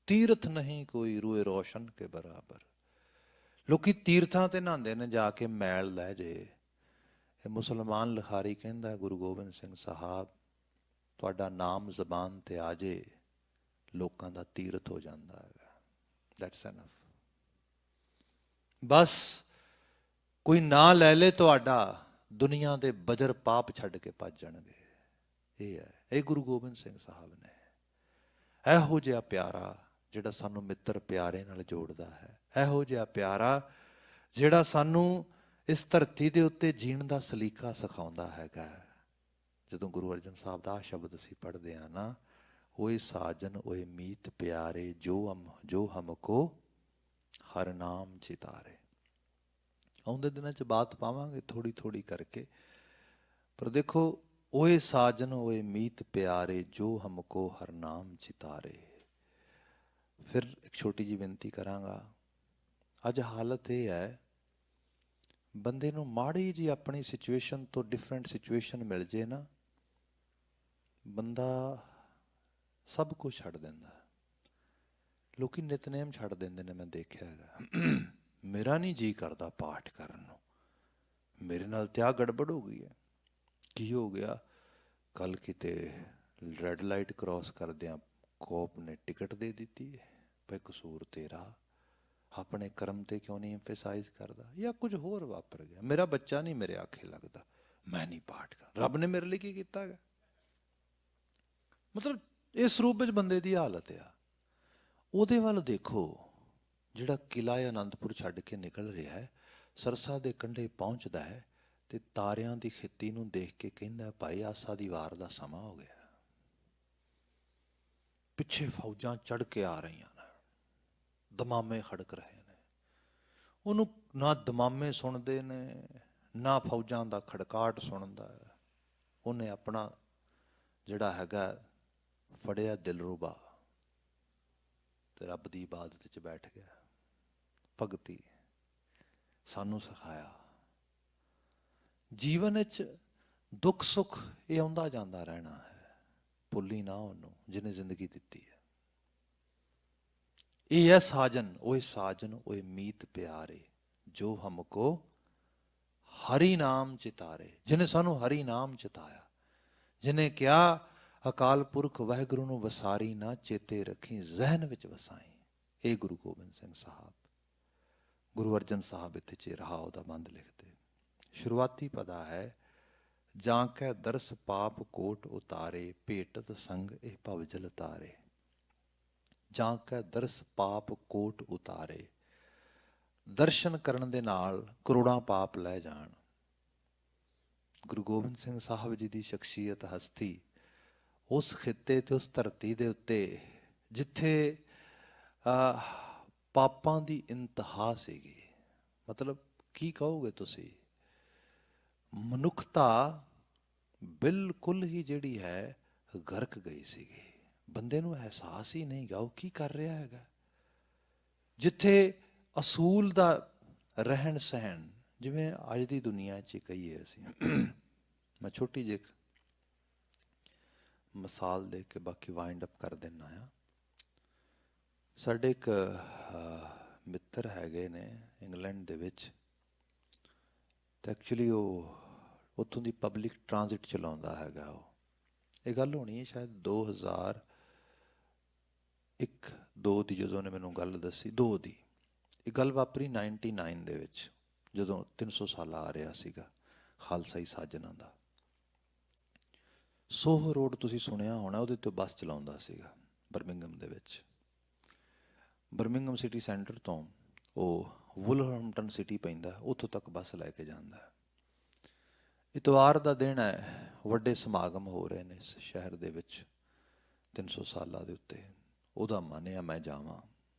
तीर्थ नहीं कोई रुए रोशन के बराबर। लोग तीर्थां ते नहांदे ने जाके मैल लै जे, मुसलमान लिखारी कहंदा गुरु गोबिंद सिंह साहब तुहाडा नाम जबान ते आ जे, लोकां दा तीर्थ हो जांदा है। That's enough. बस कोई ना लै ले तुहाडा, दुनिया दे बजर पाप छड्ड के भज जाणगे। ये है ये गुरु गोबिंद सिंह साहब ने, ਇਹੋ ਜਿਹਾ ਪਿਆਰਾ ਜਿਹੜਾ ਸਾਨੂੰ ਮਿੱਤਰ ਪਿਆਰੇ ਨਾਲ ਜੋੜਦਾ ਹੈ, ਇਹੋ ਜਿਹਾ ਪਿਆਰਾ ਜਿਹੜਾ ਸਾਨੂੰ ਇਸ ਧਰਤੀ ਦੇ ਉੱਤੇ ਜੀਣ ਦਾ ਸਲੀਕਾ ਸਿਖਾਉਂਦਾ ਹੈਗਾ। ਜਦੋਂ ਗੁਰੂ ਅਰਜਨ ਸਾਹਿਬ ਦਾ ਸ਼ਬਦ ਅਸੀਂ ਪੜ੍ਹਦੇ ਹਾਂ ਨਾ, ਓਏ ਸਾਜਨ ਓਏ ਮੀਤ ਪਿਆਰੇ ਜੋ ਹਮਕੋ ਹਰ ਨਾਮ ਚਿਤਾਰੇ। ਆਉਂਦੇ ਦਿਨਾਂ 'ਚ ਬਾਤ ਪਾਵਾਂਗੇ ਥੋੜੀ ਥੋੜੀ ਕਰਕੇ, ਪਰ ਦੇਖੋ ओए साजन ओए मीत प्यारे जो हमको हर नाम चितारे। फिर एक छोटी जी बेनती करांगा। अज हालत ये है, बंदे नूं माड़ी जी अपनी सिचुएशन तो डिफरेंट सिचुएशन मिल जे ना, बंदा सब कुछ छड्ड दिंदा। लोकी नितनेम छड्ड दिंदे ने, मैं देखिया हैगा। मेरा नहीं जी करदा पाठ करन नूं, मेरे नाल ते आ गड़बड़ हो गई है। की हो गया? कल किते रैड लाइट क्रॉस करदियां कोप ने टिकट दे दी है, भाई कसूर तेरा, अपने कर्म ते क्यों नहीं एम्फेसाइज करदा, या कुछ होर वापर गया, मेरा बच्चा नहीं मेरे आखे लगता, मैं नहीं पाठ कर, रब ने मेरे लिए की कीता है। मतलब इस रूप में बंदे दी हालत आ। ਉਹਦੇ ਵੱਲ देखो, ਜਿਹੜਾ किला आनंदपुर ਛੱਡ के निकल रहा है, सरसा ਦੇ ਕੰਢੇ ਪਹੁੰਚਦਾ है ਤੇ ਤਾਰਿਆਂ ਦੀ ਖਿੱਤੀ ਨੂੰ ਦੇਖ ਕੇ ਕਹਿੰਦਾ ਭਾਈ ਆਸਾ ਦੀ ਵਾਰ ਦਾ ਸਮਾਂ ਹੋ ਗਿਆ। ਪਿੱਛੇ ਫੌਜਾਂ ਚੜ ਕੇ ਆ ਰਹੀਆਂ ਨੇ, ਦਮਾਮੇ ਖੜਕ ਰਹੇ ਨੇ। ਉਹਨੂੰ ਨਾ ਦਮਾਮੇ ਸੁਣਦੇ ਨੇ, ਨਾ ਫੌਜਾਂ ਦਾ ਖੜਕਾਟ ਸੁਣਦਾ ਹੈ। ਉਹਨੇ ਆਪਣਾ ਜਿਹੜਾ ਹੈਗਾ ਫੜਿਆ ਦਿਲਰੂਬਾ ਤੇ ਰੱਬ ਦੀ ਇਬਾਦਤ 'ਚ ਬੈਠ ਗਿਆ। ਭਗਤੀ ਸਾਨੂੰ ਸਿਖਾਇਆ। ਜੀਵਨ ਵਿੱਚ ਦੁੱਖ ਸੁੱਖ ਇਹ ਆਉਂਦਾ ਜਾਂਦਾ ਰਹਿਣਾ ਹੈ, ਭੁੱਲੀ ਨਾ ਉਹਨੂੰ ਜਿਹਨੇ ਜ਼ਿੰਦਗੀ ਦਿੱਤੀ ਹੈ। ਇਹ ਹੈ ਸਾਜਨ ਓਏ ਮੀਤ ਪਿਆਰੇ ਜੋ ਹਮਕੋ ਹਰੀ ਨਾਮ ਚਿਤਾਰੇ। ਜਿਹਨੇ ਸਾਨੂੰ ਹਰੀ ਨਾਮ ਚਿਤਾਇਆ, ਜਿਹਨੇ ਕਿਹਾ ਅਕਾਲ ਪੁਰਖ ਵਾਹਿਗੁਰੂ ਨੂੰ ਵਸਾਰੀ ਨਾ ਚੇਤੇ ਰੱਖੀ, ਜ਼ਹਿਨ ਵਿੱਚ ਵਸਾਈ। ਇਹ ਗੁਰੂ ਗੋਬਿੰਦ ਸਿੰਘ ਸਾਹਿਬ। ਗੁਰੂ ਅਰਜਨ ਸਾਹਿਬ ਇੱਥੇ ਚਿਰਹਾਉ ਦਾ ਬੰਦ ਲਿਖਦੇ। ਸ਼ੁਰੂਆਤੀ ਪਦਾ ਹੈ, ਜਾਂ ਕੈ ਦਰਸ ਪਾਪ ਕੋਟ ਉਤਾਰੇ, ਭੇਟਤ ਸੰਗ ਇਹ ਭਵ ਜਲ ਤਾਰੇ। ਜਾਂ ਕੈ ਦਰਸ ਪਾਪ ਕੋਟ ਉਤਾਰੇ, ਦਰਸ਼ਨ ਕਰਨ ਦੇ ਨਾਲ ਕਰੋੜਾਂ ਪਾਪ ਲੈ ਜਾਣ। ਗੁਰੂ ਗੋਬਿੰਦ ਸਿੰਘ ਸਾਹਿਬ ਜੀ ਦੀ ਸ਼ਖਸੀਅਤ, ਹਸਤੀ ਉਸ ਖਿੱਤੇ ਤੇ ਉਸ ਧਰਤੀ ਦੇ ਉੱਤੇ ਜਿੱਥੇ ਪਾਪਾਂ ਦੀ ਇੰਤਹਾ ਸੀਗੀ। ਮਤਲਬ ਕੀ ਕਹੋਗੇ ਤੁਸੀਂ, ਮਨੁੱਖਤਾ ਬਿਲਕੁਲ ਹੀ ਜਿਹੜੀ ਹੈ ਗਰਕ ਗਈ ਸੀਗੀ। ਬੰਦੇ ਨੂੰ ਅਹਿਸਾਸ ਹੀ ਨਹੀਂ ਗਾ ਉਹ ਕੀ ਕਰ ਰਿਹਾ ਹੈਗਾ। ਜਿੱਥੇ ਅਸੂਲ ਦਾ ਰਹਿਣ ਸਹਿਣ, ਜਿਵੇਂ ਅੱਜ ਦੀ ਦੁਨੀਆ 'ਚ ਕਹੀਏ ਅਸੀਂ, ਮੈਂ ਛੋਟੀ ਜਿਹੀ ਮਿਸਾਲ ਦੇ ਕੇ ਬਾਕੀ ਵਾਈਂਡ ਅਪ ਕਰ ਦਿੰਦਾ ਆ। ਸਾਡੇ ਇੱਕ ਮਿੱਤਰ ਹੈਗੇ ਨੇ ਇੰਗਲੈਂਡ ਦੇ ਵਿੱਚ, ਅਤੇ ਐਕਚੁਅਲੀ ਉਹ ਉੱਥੋਂ ਦੀ ਪਬਲਿਕ ਟਰਾਂਜ਼ਿਟ ਚਲਾਉਂਦਾ ਹੈਗਾ। ਉਹ ਇਹ ਗੱਲ ਹੋਣੀ ਹੈ ਸ਼ਾਇਦ 2001-2 ਦੀ, ਜਦੋਂ ਉਹਨੇ ਮੈਨੂੰ ਗੱਲ ਦੱਸੀ 2 ਦੀ। ਇਹ ਗੱਲ ਵਾਪਰੀ 99 ਦੇ ਵਿੱਚ, ਜਦੋਂ 300 ਸਾਲਾ ਆ ਰਿਹਾ ਸੀਗਾ ਖਾਲਸਾਈ ਸਾਜਨਾ ਦਾ। ਸੋਹ ਰੋਡ ਤੁਸੀਂ ਸੁਣਿਆ ਹੋਣਾ, ਉਹਦੇ ਤੋਂ ਬੱਸ ਚਲਾਉਂਦਾ ਸੀਗਾ ਬਰਮਿੰਘਮ ਦੇ ਵਿੱਚ। ਬਰਮਿੰਘਮ ਸਿਟੀ ਸੈਂਟਰ ਤੋਂ ਉਹ ਵੁਲਹਰਮਟਨ ਸਿਟੀ ਪੈਂਦਾ, ਉੱਥੋਂ ਤੱਕ ਬੱਸ ਲੈ ਕੇ ਜਾਂਦਾ। ਇਤਵਾਰ ਦਾ ਦਿਨ ਹੈ, ਵੱਡੇ ਸਮਾਗਮ ਹੋ ਰਹੇ ਨੇ ਇਸ ਸ਼ਹਿਰ ਦੇ ਵਿੱਚ 300 ਸਾਲਾਂ ਦੇ ਉੱਤੇ। ਉਹਦਾ ਮਨ ਆ ਮੈਂ ਜਾਵਾਂ,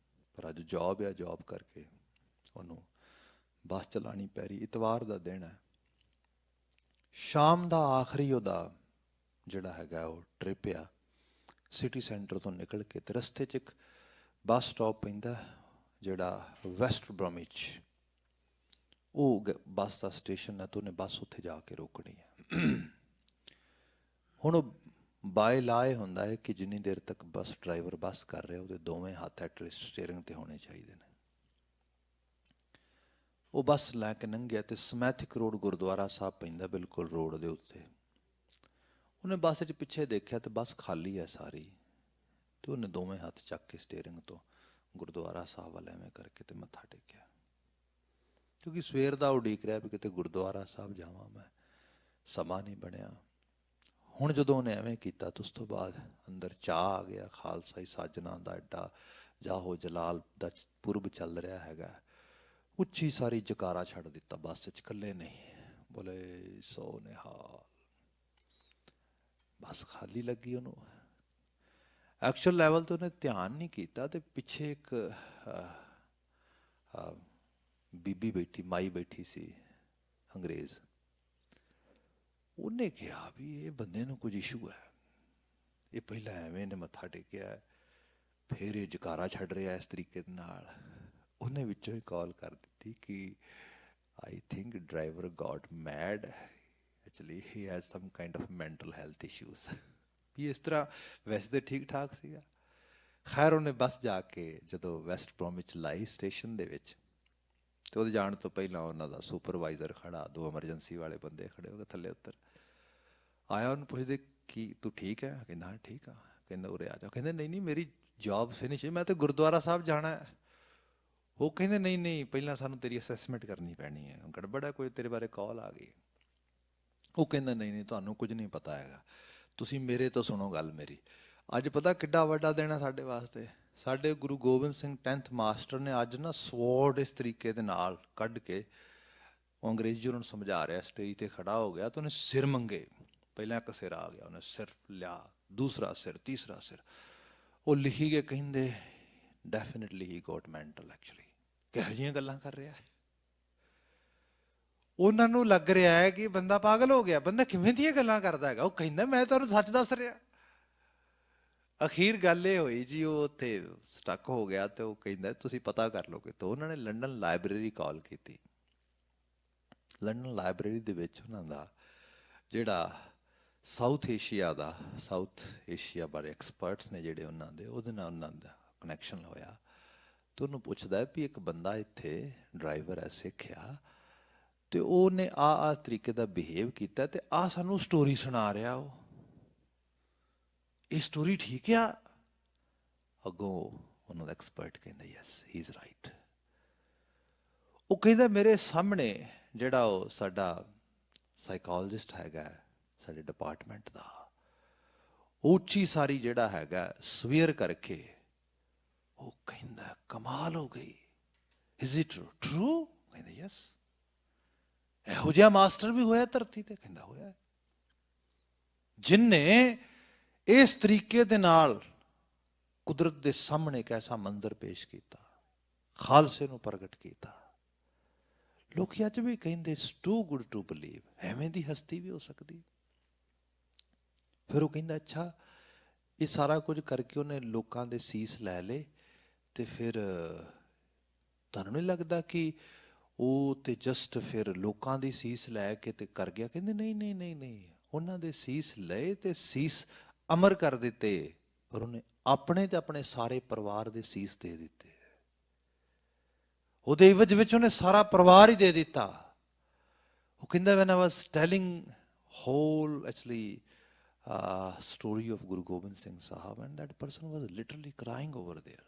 ਪਰ ਅੱਜ ਜੌਬ ਆ, ਜੌਬ ਕਰਕੇ ਉਹਨੂੰ ਬੱਸ ਚਲਾਉਣੀ ਪੈ ਰਹੀ। ਇਤਵਾਰ ਦਾ ਦਿਨ ਹੈ, ਸ਼ਾਮ ਦਾ ਆਖਰੀ ਉਹਦਾ ਜਿਹੜਾ ਹੈਗਾ ਉਹ ਟ੍ਰਿਪ ਆ ਸਿਟੀ ਸੈਂਟਰ ਤੋਂ ਨਿਕਲ ਕੇ। ਅਤੇ ਰਸਤੇ 'ਚ ਇੱਕ ਬੱਸ ਸਟਾਪ ਪੈਂਦਾ ਜਿਹੜਾ ਵੈਸਟ ਬ੍ਰੋਮਿਚ, ਉਹ ਬੱਸ ਦਾ ਸਟੇਸ਼ਨ ਹੈ, ਤਾਂ ਉਹਨੇ ਬੱਸ ਉੱਥੇ ਜਾ ਕੇ ਰੋਕਣੀ ਹੈ। ਹੁਣ ਉਹ ਬਾਏ ਲਾਏ ਹੁੰਦਾ ਹੈ ਕਿ ਜਿੰਨੀ ਦੇਰ ਤੱਕ ਬੱਸ ਡਰਾਈਵਰ ਬੱਸ ਕਰ ਰਿਹਾ, ਉਹਦੇ ਦੋਵੇਂ ਹੱਥ ਐਟਲੀਸਟ ਸਟੀਅਰਿੰਗ 'ਤੇ ਹੋਣੇ ਚਾਹੀਦੇ ਨੇ। ਉਹ ਬੱਸ ਲੈ ਕੇ ਲੰਘਿਆ ਅਤੇ ਸਮੈਥਿਕ ਰੋਡ ਗੁਰਦੁਆਰਾ ਸਾਹਿਬ ਪੈਂਦਾ ਬਿਲਕੁਲ ਰੋਡ ਦੇ ਉੱਤੇ। ਉਹਨੇ ਬੱਸ 'ਚ ਪਿੱਛੇ ਦੇਖਿਆ ਅਤੇ ਬੱਸ ਖਾਲੀ ਹੈ ਸਾਰੀ, ਅਤੇ ਉਹਨੇ ਦੋਵੇਂ ਹੱਥ ਚੱਕ ਕੇ ਸਟੀਅਰਿੰਗ ਤੋਂ ਗੁਰਦੁਆਰਾ ਸਾਹਿਬ ਵੱਲ ਐਵੇਂ ਕਰਕੇ ਅਤੇ ਮੱਥਾ ਟੇਕਿਆ। ਕਿਉਂਕਿ ਸਵੇਰ ਦਾ ਉਡੀਕ ਰਿਹਾ ਵੀ ਕਿਤੇ ਗੁਰਦੁਆਰਾ ਸਾਹਿਬ ਜਾਵਾਂ ਮੈਂ, ਸਮਾਂ ਨਹੀਂ ਬਣਿਆ। ਹੁਣ ਜਦੋਂ ਉਹਨੇ ਐਵੇਂ ਕੀਤਾ ਤਾਂ ਉਸ ਤੋਂ ਬਾਅਦ ਅੰਦਰ ਚਾਅ ਆ ਗਿਆ। ਖਾਲਸਾਈ ਸਾਜਨਾ ਦਾ ਐਡਾ ਜਾਹੋ ਜਲਾਲ ਦਾ ਪੁਰਬ ਚੱਲ ਰਿਹਾ ਹੈਗਾ। ਉੱਚੀ ਸਾਰੀ ਜਕਾਰਾ ਛੱਡ ਦਿੱਤਾ ਬੱਸ 'ਚ, ਇਕੱਲੇ ਨਹੀਂ, ਬੋਲੇ ਸੋ ਨਿਹਾਲ। ਬੱਸ ਖਾਲੀ ਲੱਗੀ ਉਹਨੂੰ। ਐਕਚੁਅਲ ਲੈਵਲ 'ਤੇ ਉਹਨੇ ਧਿਆਨ ਨਹੀਂ ਕੀਤਾ, ਅਤੇ ਪਿੱਛੇ ਇੱਕ ਬੀਬੀ ਬੈਠੀ, ਮਾਈ ਬੈਠੀ ਸੀ ਅੰਗਰੇਜ਼। ਉਹਨੇ ਕਿਹਾ ਵੀ ਇਹ ਬੰਦੇ ਨੂੰ ਕੁਝ ਇਸ਼ੂ ਹੈ, ਇਹ ਪਹਿਲਾਂ ਐਵੇਂ ਨੇ ਮੱਥਾ ਟੇਕਿਆ, ਫਿਰ ਇਹ ਜਕਾਰਾ ਛੱਡ ਰਿਹਾ ਇਸ ਤਰੀਕੇ ਦੇ ਨਾਲ। ਉਹਨੇ ਵਿੱਚੋਂ ਹੀ ਕਾਲ ਕਰ ਦਿੱਤੀ ਕਿ I think driver got mad, actually he has some kind of mental health issues. ਵੀ ਇਸ ਤਰ੍ਹਾਂ ਵੈਸੇ ਤਾਂ ਠੀਕ ਠਾਕ ਸੀਗਾ। ਖੈਰ ਉਹਨੇ ਬੱਸ ਜਾ ਕੇ ਜਦੋਂ ਵੈਸਟ ਬ੍ਰੋਮਿਚ ਲਾਈ ਸਟੇਸ਼ਨ ਦੇ ਵਿੱਚ, ਅਤੇ ਉਹਦੇ ਜਾਣ ਤੋਂ ਪਹਿਲਾਂ ਉਹਨਾਂ ਦਾ ਸੁਪਰਵਾਈਜ਼ਰ ਖੜਾ, 2 ਐਮਰਜੈਂਸੀ ਵਾਲੇ ਬੰਦੇ ਖੜੇ ਹੋ ਕੇ ਥੱਲੇ ਉੱਤਰ ਆਇਆ। ਉਹਨੂੰ ਪੁੱਛਦੇ ਕਿ ਤੂੰ ਠੀਕ ਹੈ? ਕਹਿੰਦਾ ਹਾਂ ਠੀਕ ਆ। ਕਹਿੰਦਾ ਉਰੇ ਆ ਜਾ। ਕਹਿੰਦੇ ਨਹੀਂ ਨਹੀਂ ਮੇਰੀ ਜੌਬ ਫਿਨਿਸ਼ ਹੈ, ਮੈਂ ਤਾਂ ਗੁਰਦੁਆਰਾ ਸਾਹਿਬ ਜਾਣਾ ਹੈ। ਉਹ ਕਹਿੰਦੇ ਨਹੀਂ ਨਹੀਂ, ਪਹਿਲਾਂ ਸਾਨੂੰ ਤੇਰੀ ਅਸੈਸਮੈਂਟ ਕਰਨੀ ਪੈਣੀ ਹੈ, ਗੜਬੜ ਹੈ ਕੋਈ, ਤੇਰੇ ਬਾਰੇ ਕਾਲ ਆ ਗਈ। ਉਹ ਕਹਿੰਦਾ ਨਹੀਂ ਨਹੀਂ, ਤੁਹਾਨੂੰ ਕੁਝ ਨਹੀਂ ਪਤਾ ਹੈਗਾ, ਤੁਸੀਂ ਮੇਰੇ ਤੋਂ ਸੁਣੋ ਗੱਲ ਮੇਰੀ। ਅੱਜ ਪਤਾ ਕਿੱਡਾ ਵੱਡਾ ਦਿਨ ਹੈ ਸਾਡੇ ਵਾਸਤੇ। ਸਾਡੇ ਗੁਰੂ ਗੋਬਿੰਦ ਸਿੰਘ 10th ਮਾਸਟਰ ਨੇ ਅੱਜ ਨਾ ਸਵੋਰਡ ਇਸ ਤਰੀਕੇ ਦੇ ਨਾਲ ਕੱਢ ਕੇ, ਉਹ ਅੰਗਰੇਜ਼ੀ ਉਹਨਾਂ ਨੂੰ ਸਮਝਾ ਰਿਹਾ, ਸਟੇਜ 'ਤੇ ਖੜਾ ਹੋ ਗਿਆ, ਤਾਂ ਉਹਨੇ ਸਿਰ ਮੰਗੇ। ਪਹਿਲਾਂ ਇੱਕ ਸਿਰ ਆ ਗਿਆ, ਉਹਨੇ ਸਿਰ ਲਿਆ, ਦੂਸਰਾ ਸਿਰ, ਤੀਸਰਾ ਸਿਰ। ਉਹ ਲਿਖੀ ਗਏ, ਕਹਿੰਦੇ ਡੈਫੀਨੇਟਲੀ ਹੀ ਗੋਟ ਮੈਂਟਲ। ਐਕਚੁਅਲੀ ਕਿਹੋ ਜਿਹੀਆਂ ਗੱਲਾਂ ਕਰ ਰਿਹਾ ਹੈ। ਉਹਨਾਂ ਨੂੰ ਲੱਗ ਰਿਹਾ ਹੈ ਕਿ ਬੰਦਾ ਪਾਗਲ ਹੋ ਗਿਆ, ਬੰਦਾ ਕਿਵੇਂ ਦੀਆਂ ਗੱਲਾਂ ਕਰਦਾ ਹੈਗਾ। ਉਹ ਕਹਿੰਦਾ ਮੈਂ ਤੁਹਾਨੂੰ ਸੱਚ ਦੱਸ ਰਿਹਾ। ਅਖੀਰ ਗੱਲ ਇਹ ਹੋਈ ਜੀ, ਉਹ ਉੱਥੇ ਸਟਕ ਹੋ ਗਿਆ, ਅਤੇ ਉਹ ਕਹਿੰਦਾ ਤੁਸੀਂ ਪਤਾ ਕਰ ਲਓਗੇ। ਤਾਂ ਉਹਨਾਂ ਨੇ ਲੰਡਨ ਲਾਇਬ੍ਰੇਰੀ ਕਾਲ ਕੀਤੀ। ਲੰਡਨ ਲਾਇਬ੍ਰੇਰੀ ਦੇ ਵਿੱਚ ਉਹਨਾਂ ਦਾ ਜਿਹੜਾ ਸਾਊਥ ਏਸ਼ੀਆ ਬਾਰੇ ਐਕਸਪਰਟਸ ਨੇ ਜਿਹੜੇ ਉਹਨਾਂ ਦੇ, ਉਹਦੇ ਨਾਲ ਉਹਨਾਂ ਦਾ ਕਨੈਕਸ਼ਨ ਹੋਇਆ। ਅਤੇ ਉਹਨੂੰ ਪੁੱਛਦਾ ਵੀ ਇੱਕ ਬੰਦਾ ਇੱਥੇ ਡਰਾਈਵਰ ਹੈ, ਸਿੱਖ ਆ, ਅਤੇ ਉਹਨੇ ਆਹ ਤਰੀਕੇ ਦਾ ਬਿਹੇਵ ਕੀਤਾ, ਅਤੇ ਆਹ ਸਾਨੂੰ ਸਟੋਰੀ ਸੁਣਾ ਰਿਹਾ। ਉਹ ਇਹ ਸਟੋਰੀ ਠੀਕ ਆ? ਅੱਗੋਂ ਉਹਨਾਂ ਦਾ ਐਕਸਪਰਟ ਕਹਿੰਦਾ ਯੈਸ ਹੀ ਇਜ਼ ਰਾਈਟ। ਉਹ ਕਹਿੰਦਾ ਮੇਰੇ ਸਾਹਮਣੇ ਜਿਹੜਾ ਉਹ ਸਾਡਾ ਸਾਈਕੋਲੋਜਿਸਟ ਹੈਗਾ ਸਾਡੇ ਡਿਪਾਰਟਮੈਂਟ ਦਾ, ਉਹ ਉੱਚੀ ਸਾਰੀ ਜਿਹੜਾ ਹੈਗਾ ਸਵੇਅਰ ਕਰਕੇ ਉਹ ਕਹਿੰਦਾ ਕਮਾਲ ਹੋ ਗਈ, ਇਜ਼ ਇਟ ਟਰੂ? ਕਹਿੰਦਾ ਯੈਸ। ਇਹੋ ਜਿਹਾ ਮਾਸਟਰ ਵੀ ਹੋਇਆ ਧਰਤੀ ਤੇ? ਕਹਿੰਦਾ ਹੋਇਆ, ਜਿਨਨੇ ਇਸ ਤਰੀਕੇ ਦੇ ਨਾਲ ਕੁਦਰਤ ਦੇ ਸਾਹਮਣੇ ਇੱਕ ਐਸਾ ਮੰਜ਼ਰ ਪੇਸ਼ ਕੀਤਾ, ਖਾਲਸੇ ਨੂੰ ਪ੍ਰਗਟ ਕੀਤਾ। ਲੋਕੀ ਅੱਜ ਵੀ ਕਹਿੰਦੇ it's too good to believe, ਐਵੇਂ ਦੀ ਹਸਤੀ ਵੀ ਹੋ ਸਕਦੀ। ਫਿਰ ਉਹ ਕਹਿੰਦਾ ਅੱਛਾ ਇਹ ਸਾਰਾ ਕੁਝ ਕਰਕੇ ਉਹਨੇ ਲੋਕਾਂ ਦੇ ਸੀਸ ਲੈ ਲਏ, ਤੇ ਫਿਰ ਤੁਹਾਨੂੰ ਨਹੀਂ ਲੱਗਦਾ ਕਿ ਉਹ ਤੇ ਜਸਟ ਫਿਰ ਲੋਕਾਂ ਦੀ ਸੀਸ ਲੈ ਕੇ ਤੇ ਕਰ ਗਿਆ? ਕਹਿੰਦੇ ਨਹੀਂ ਨਹੀਂ ਨਹੀਂ ਨਹੀਂ, ਉਹਨਾਂ ਦੇ ਸੀਸ ਲਏ ਤੇ ਸੀਸ ਅਮਰ ਕਰ ਦਿੱਤੇ, ਪਰ ਉਹਨੇ ਆਪਣੇ ਤੇ ਆਪਣੇ ਸਾਰੇ ਪਰਿਵਾਰ ਦੇ ਸੀਸ ਦੇ ਦਿੱਤੇ। ਉਹਦੇ ਇਵਜ ਵਿੱਚ ਉਹਨੇ ਸਾਰਾ ਪਰਿਵਾਰ ਹੀ ਦੇ ਦਿੱਤਾ। ਉਹ ਕਹਿੰਦਾ van I was telling whole actually story of Guru Gobind Singh Sahab, and that person was literally crying over there।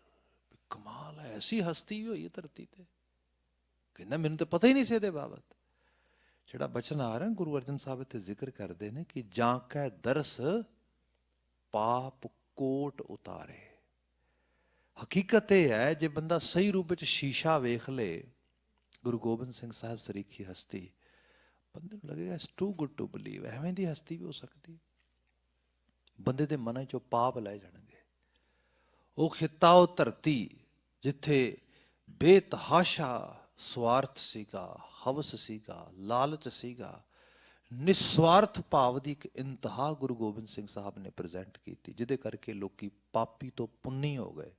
ਕਮਾਲ ਹੈ, ਐਸੀ ਹਸਤੀ ਵੀ ਹੋਈ ਹੈ ਧਰਤੀ ਤੇ। ਕਹਿੰਦਾ ਮੈਨੂੰ ਤਾਂ ਪਤਾ ਹੀ ਨਹੀਂ ਸੀ ਇਹਦੇ ਬਾਬਤ। ਜਿਹੜਾ ਬਚਨ ਆ ਰਿਹਾ ਗੁਰੂ ਅਰਜਨ ਸਾਹਿਬ ਇੱਥੇ ਜ਼ਿਕਰ ਕਰਦੇ ਨੇ ਕਿ ਜਾਂ ਕੈ ਦਰਸ ਪਾਪ ਕੋਟ ਉਤਾਰੇ। ਹਕੀਕਤ ਇਹ ਹੈ ਜੇ ਬੰਦਾ ਸਹੀ ਰੂਪ ਵਿੱਚ ਸ਼ੀਸ਼ਾ ਵੇਖ ਲੇ ਗੁਰੂ ਗੋਬਿੰਦ ਸਿੰਘ ਸਾਹਿਬ ਸਰੀਖੀ ਹਸਤੀ, ਬੰਦੇ ਨੂੰ ਲੱਗੇਗਾ it's too good to believe, ਐਵੇਂ ਦੀ ਹਸਤੀ ਵੀ ਹੋ ਸਕਦੀ। ਬੰਦੇ ਦੇ ਮਨਾਂ ਚੋਂ ਪਾਪ ਲੈ ਜਾਣਗੇ। ਉਹ ਖਿੱਤਾ, ਉਹ ਧਰਤੀ ਜਿੱਥੇ ਬੇਤਹਾਸ਼ਾ ਸਵਾਰਥ ਸੀਗਾ, ਹਵਸ ਸੀਗਾ, ਲਾਲਚ ਸੀਗਾ, ਨਿਸਵਾਰਥ ਭਾਵ ਦੀ ਇੱਕ ਇੰਤਹਾ ਗੁਰੂ ਗੋਬਿੰਦ ਸਿੰਘ ਸਾਹਿਬ ਨੇ ਪ੍ਰੈਜ਼ੈਂਟ ਕੀਤੀ, ਜਿਹਦੇ ਕਰਕੇ ਲੋਕੀ ਪਾਪੀ ਤੋਂ ਪੁੰਨੀ ਹੋ ਗਏ,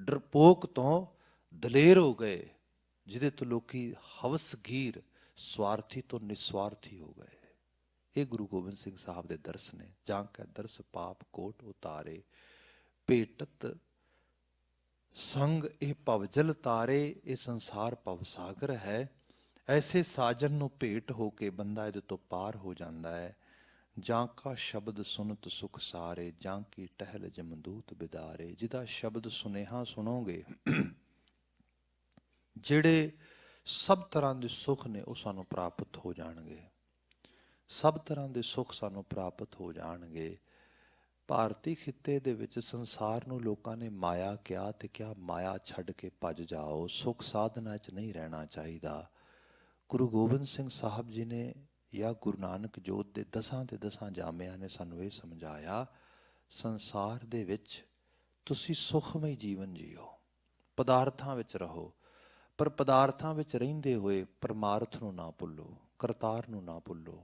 ਡਰਪੋਕ ਤੋਂ ਦਲੇਰ ਹੋ ਗਏ, ਜਿਹਦੇ ਤੋਂ ਲੋਕੀ ਹਵਸਗੀਰ ਸਵਾਰਥੀ ਤੋਂ ਨਿਸਵਾਰਥੀ ਹੋ ਗਏ। ਇਹ ਗੁਰੂ ਗੋਬਿੰਦ ਸਿੰਘ ਸਾਹਿਬ ਦੇ ਦਰਸ ਨੇ। ਜਾਂ ਕੈ ਦਰਸ ਪਾਪ ਕੋਟ ਉਤਾਰੇ, ਭੇਟਤ ਸੰਗ ਇਹ ਭਵਜਲ ਤਾਰੇ। ਇਹ ਸੰਸਾਰ ਭਵਸਾਗਰ ਹੈ। ਐਸੇ ਸਾਜਨ ਨੂੰ ਭੇਟ ਹੋ ਕੇ ਬੰਦਾ ਇਹਦੇ ਤੋਂ ਪਾਰ ਹੋ ਜਾਂਦਾ ਹੈ। ਜਾਂ ਕਾ ਸ਼ਬਦ ਸੁਨਤ ਸੁਖ ਸਾਰੇ, ਜਾਂ ਕੀ ਟਹਿਲ ਜਮਦੂਤ ਬਿਦਾਰੇ। ਜਿਹਦਾ ਸ਼ਬਦ ਸੁਨੇਹਾ ਸੁਣੋਗੇ, ਜਿਹੜੇ ਸਭ ਤਰ੍ਹਾਂ ਦੇ ਸੁੱਖ ਨੇ ਉਹ ਸਾਨੂੰ ਪ੍ਰਾਪਤ ਹੋ ਜਾਣਗੇ। ਸਭ ਤਰ੍ਹਾਂ ਦੇ ਸੁੱਖ ਸਾਨੂੰ ਪ੍ਰਾਪਤ ਹੋ ਜਾਣਗੇ। ਭਾਰਤੀ ਖਿੱਤੇ ਦੇ ਵਿੱਚ ਸੰਸਾਰ ਨੂੰ ਲੋਕਾਂ ਨੇ ਮਾਇਆ ਕਿਹਾ ਤੇ ਕਿਹਾ ਮਾਇਆ ਛੱਡ ਕੇ ਭੱਜ ਜਾਓ, ਸੁੱਖ ਸਾਧਨਾ 'ਚ ਨਹੀਂ ਰਹਿਣਾ ਚਾਹੀਦਾ। ਗੁਰੂ ਗੋਬਿੰਦ ਸਿੰਘ ਸਾਹਿਬ ਜੀ ਨੇ ਜਾਂ ਗੁਰੂ ਨਾਨਕ ਜੋਤ ਦੇ 10 ਦੇ 10 ਜਾਮਿਆਂ ਨੇ ਸਾਨੂੰ ਇਹ ਸਮਝਾਇਆ, ਸੰਸਾਰ ਦੇ ਵਿੱਚ ਤੁਸੀਂ ਸੁਖਮਈ ਜੀਵਨ ਜੀਓ, ਪਦਾਰਥਾਂ ਵਿੱਚ ਰਹੋ, ਪਰ ਪਦਾਰਥਾਂ ਵਿੱਚ ਰਹਿੰਦੇ ਹੋਏ ਪਰਮਾਰਥ ਨੂੰ ਨਾ ਭੁੱਲੋ, ਕਰਤਾਰ ਨੂੰ ਨਾ ਭੁੱਲੋ।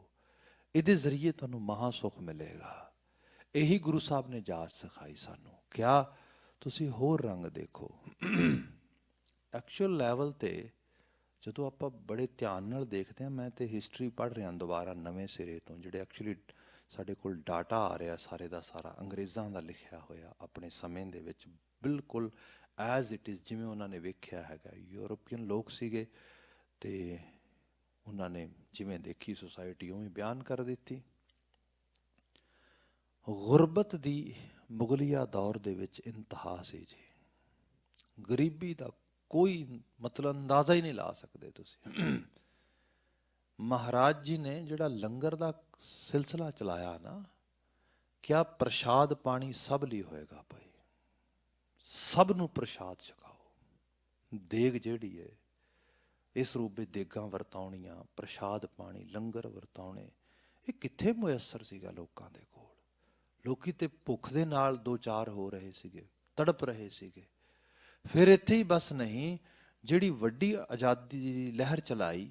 ਇਹਦੇ ਜ਼ਰੀਏ ਤੁਹਾਨੂੰ ਮਹਾ ਸੁੱਖ ਮਿਲੇਗਾ। ਇਹੀ ਗੁਰੂ ਸਾਹਿਬ ਨੇ ਜਾਚ ਸਿਖਾਈ ਸਾਨੂੰ। ਕਿਹਾ ਤੁਸੀਂ ਹੋਰ ਰੰਗ ਦੇਖੋ। ਐਕਚੁਅਲ ਲੈਵਲ 'ਤੇ ਜਦੋਂ ਆਪਾਂ ਬੜੇ ਧਿਆਨ ਨਾਲ ਦੇਖਦੇ ਹਾਂ, ਮੈਂ ਤਾਂ ਹਿਸਟਰੀ ਪੜ੍ਹ ਰਿਹਾ ਦੁਬਾਰਾ ਨਵੇਂ ਸਿਰੇ ਤੋਂ, ਜਿਹੜੇ ਐਕਚੁਅਲੀ ਸਾਡੇ ਕੋਲ ਡਾਟਾ ਆ ਰਿਹਾ ਸਾਰੇ ਦਾ ਸਾਰਾ ਅੰਗਰੇਜ਼ਾਂ ਦਾ ਲਿਖਿਆ ਹੋਇਆ ਆਪਣੇ ਸਮੇਂ ਦੇ ਵਿੱਚ, ਬਿਲਕੁਲ ਐਜ਼ ਇਟ ਇਜ਼ ਜਿਵੇਂ ਉਹਨਾਂ ਨੇ ਵੇਖਿਆ ਹੈਗਾ। ਯੂਰਪੀਅਨ ਲੋਕ ਸੀਗੇ ਅਤੇ ਉਹਨਾਂ ਨੇ ਜਿਵੇਂ ਦੇਖੀ ਸੁਸਾਇਟੀ ਉਵੇਂ ਬਿਆਨ ਕਰ ਦਿੱਤੀ। ਗੁਰਬਤ ਦੀ ਮੁਗਲੀਆ ਦੌਰ ਦੇ ਵਿੱਚ ਇੰਤਹਾ ਸੀ ਜੀ। ਗਰੀਬੀ ਦਾ ਕੋਈ ਮਤਲਬ ਅੰਦਾਜ਼ਾ ਹੀ ਨਹੀਂ ਲਾ ਸਕਦੇ ਤੁਸੀਂ। ਮਹਾਰਾਜ ਜੀ ਨੇ ਜਿਹੜਾ ਲੰਗਰ ਦਾ ਸਿਲਸਿਲਾ ਚਲਾਇਆ ਨਾ, ਕਿਆ ਪ੍ਰਸ਼ਾਦ ਪਾਣੀ ਸਭ ਲਈ ਹੋਏਗਾ ਭਾਈ, ਸਭ ਨੂੰ ਪ੍ਰਸ਼ਾਦ ਛਕਾਓ। ਦੇਗ ਜਿਹੜੀ ਹੈ ਇਸ ਰੂਪ ਵਿੱਚ ਦੇਗਾਂ ਵਰਤਾਉਣੀਆਂ, ਪ੍ਰਸ਼ਾਦ ਪਾਣੀ, ਲੰਗਰ ਵਰਤਾਉਣੇ, ਇਹ ਕਿੱਥੇ ਮੁਯੱਸਰ ਸੀਗਾ ਲੋਕਾਂ ਦੇ ਕੋਲ। ਲੋਕੀ ਤੇ ਭੁੱਖ ਦੇ ਨਾਲ ਦੋ ਚਾਰ ਹੋ ਰਹੇ ਸੀਗੇ, ਤੜਪ ਰਹੇ ਸੀਗੇ। ਫਿਰ ਇੱਥੇ ਹੀ ਬਸ ਨਹੀਂ, ਜਿਹੜੀ ਵੱਡੀ ਆਜ਼ਾਦੀ ਦੀ ਲਹਿਰ ਚਲਾਈ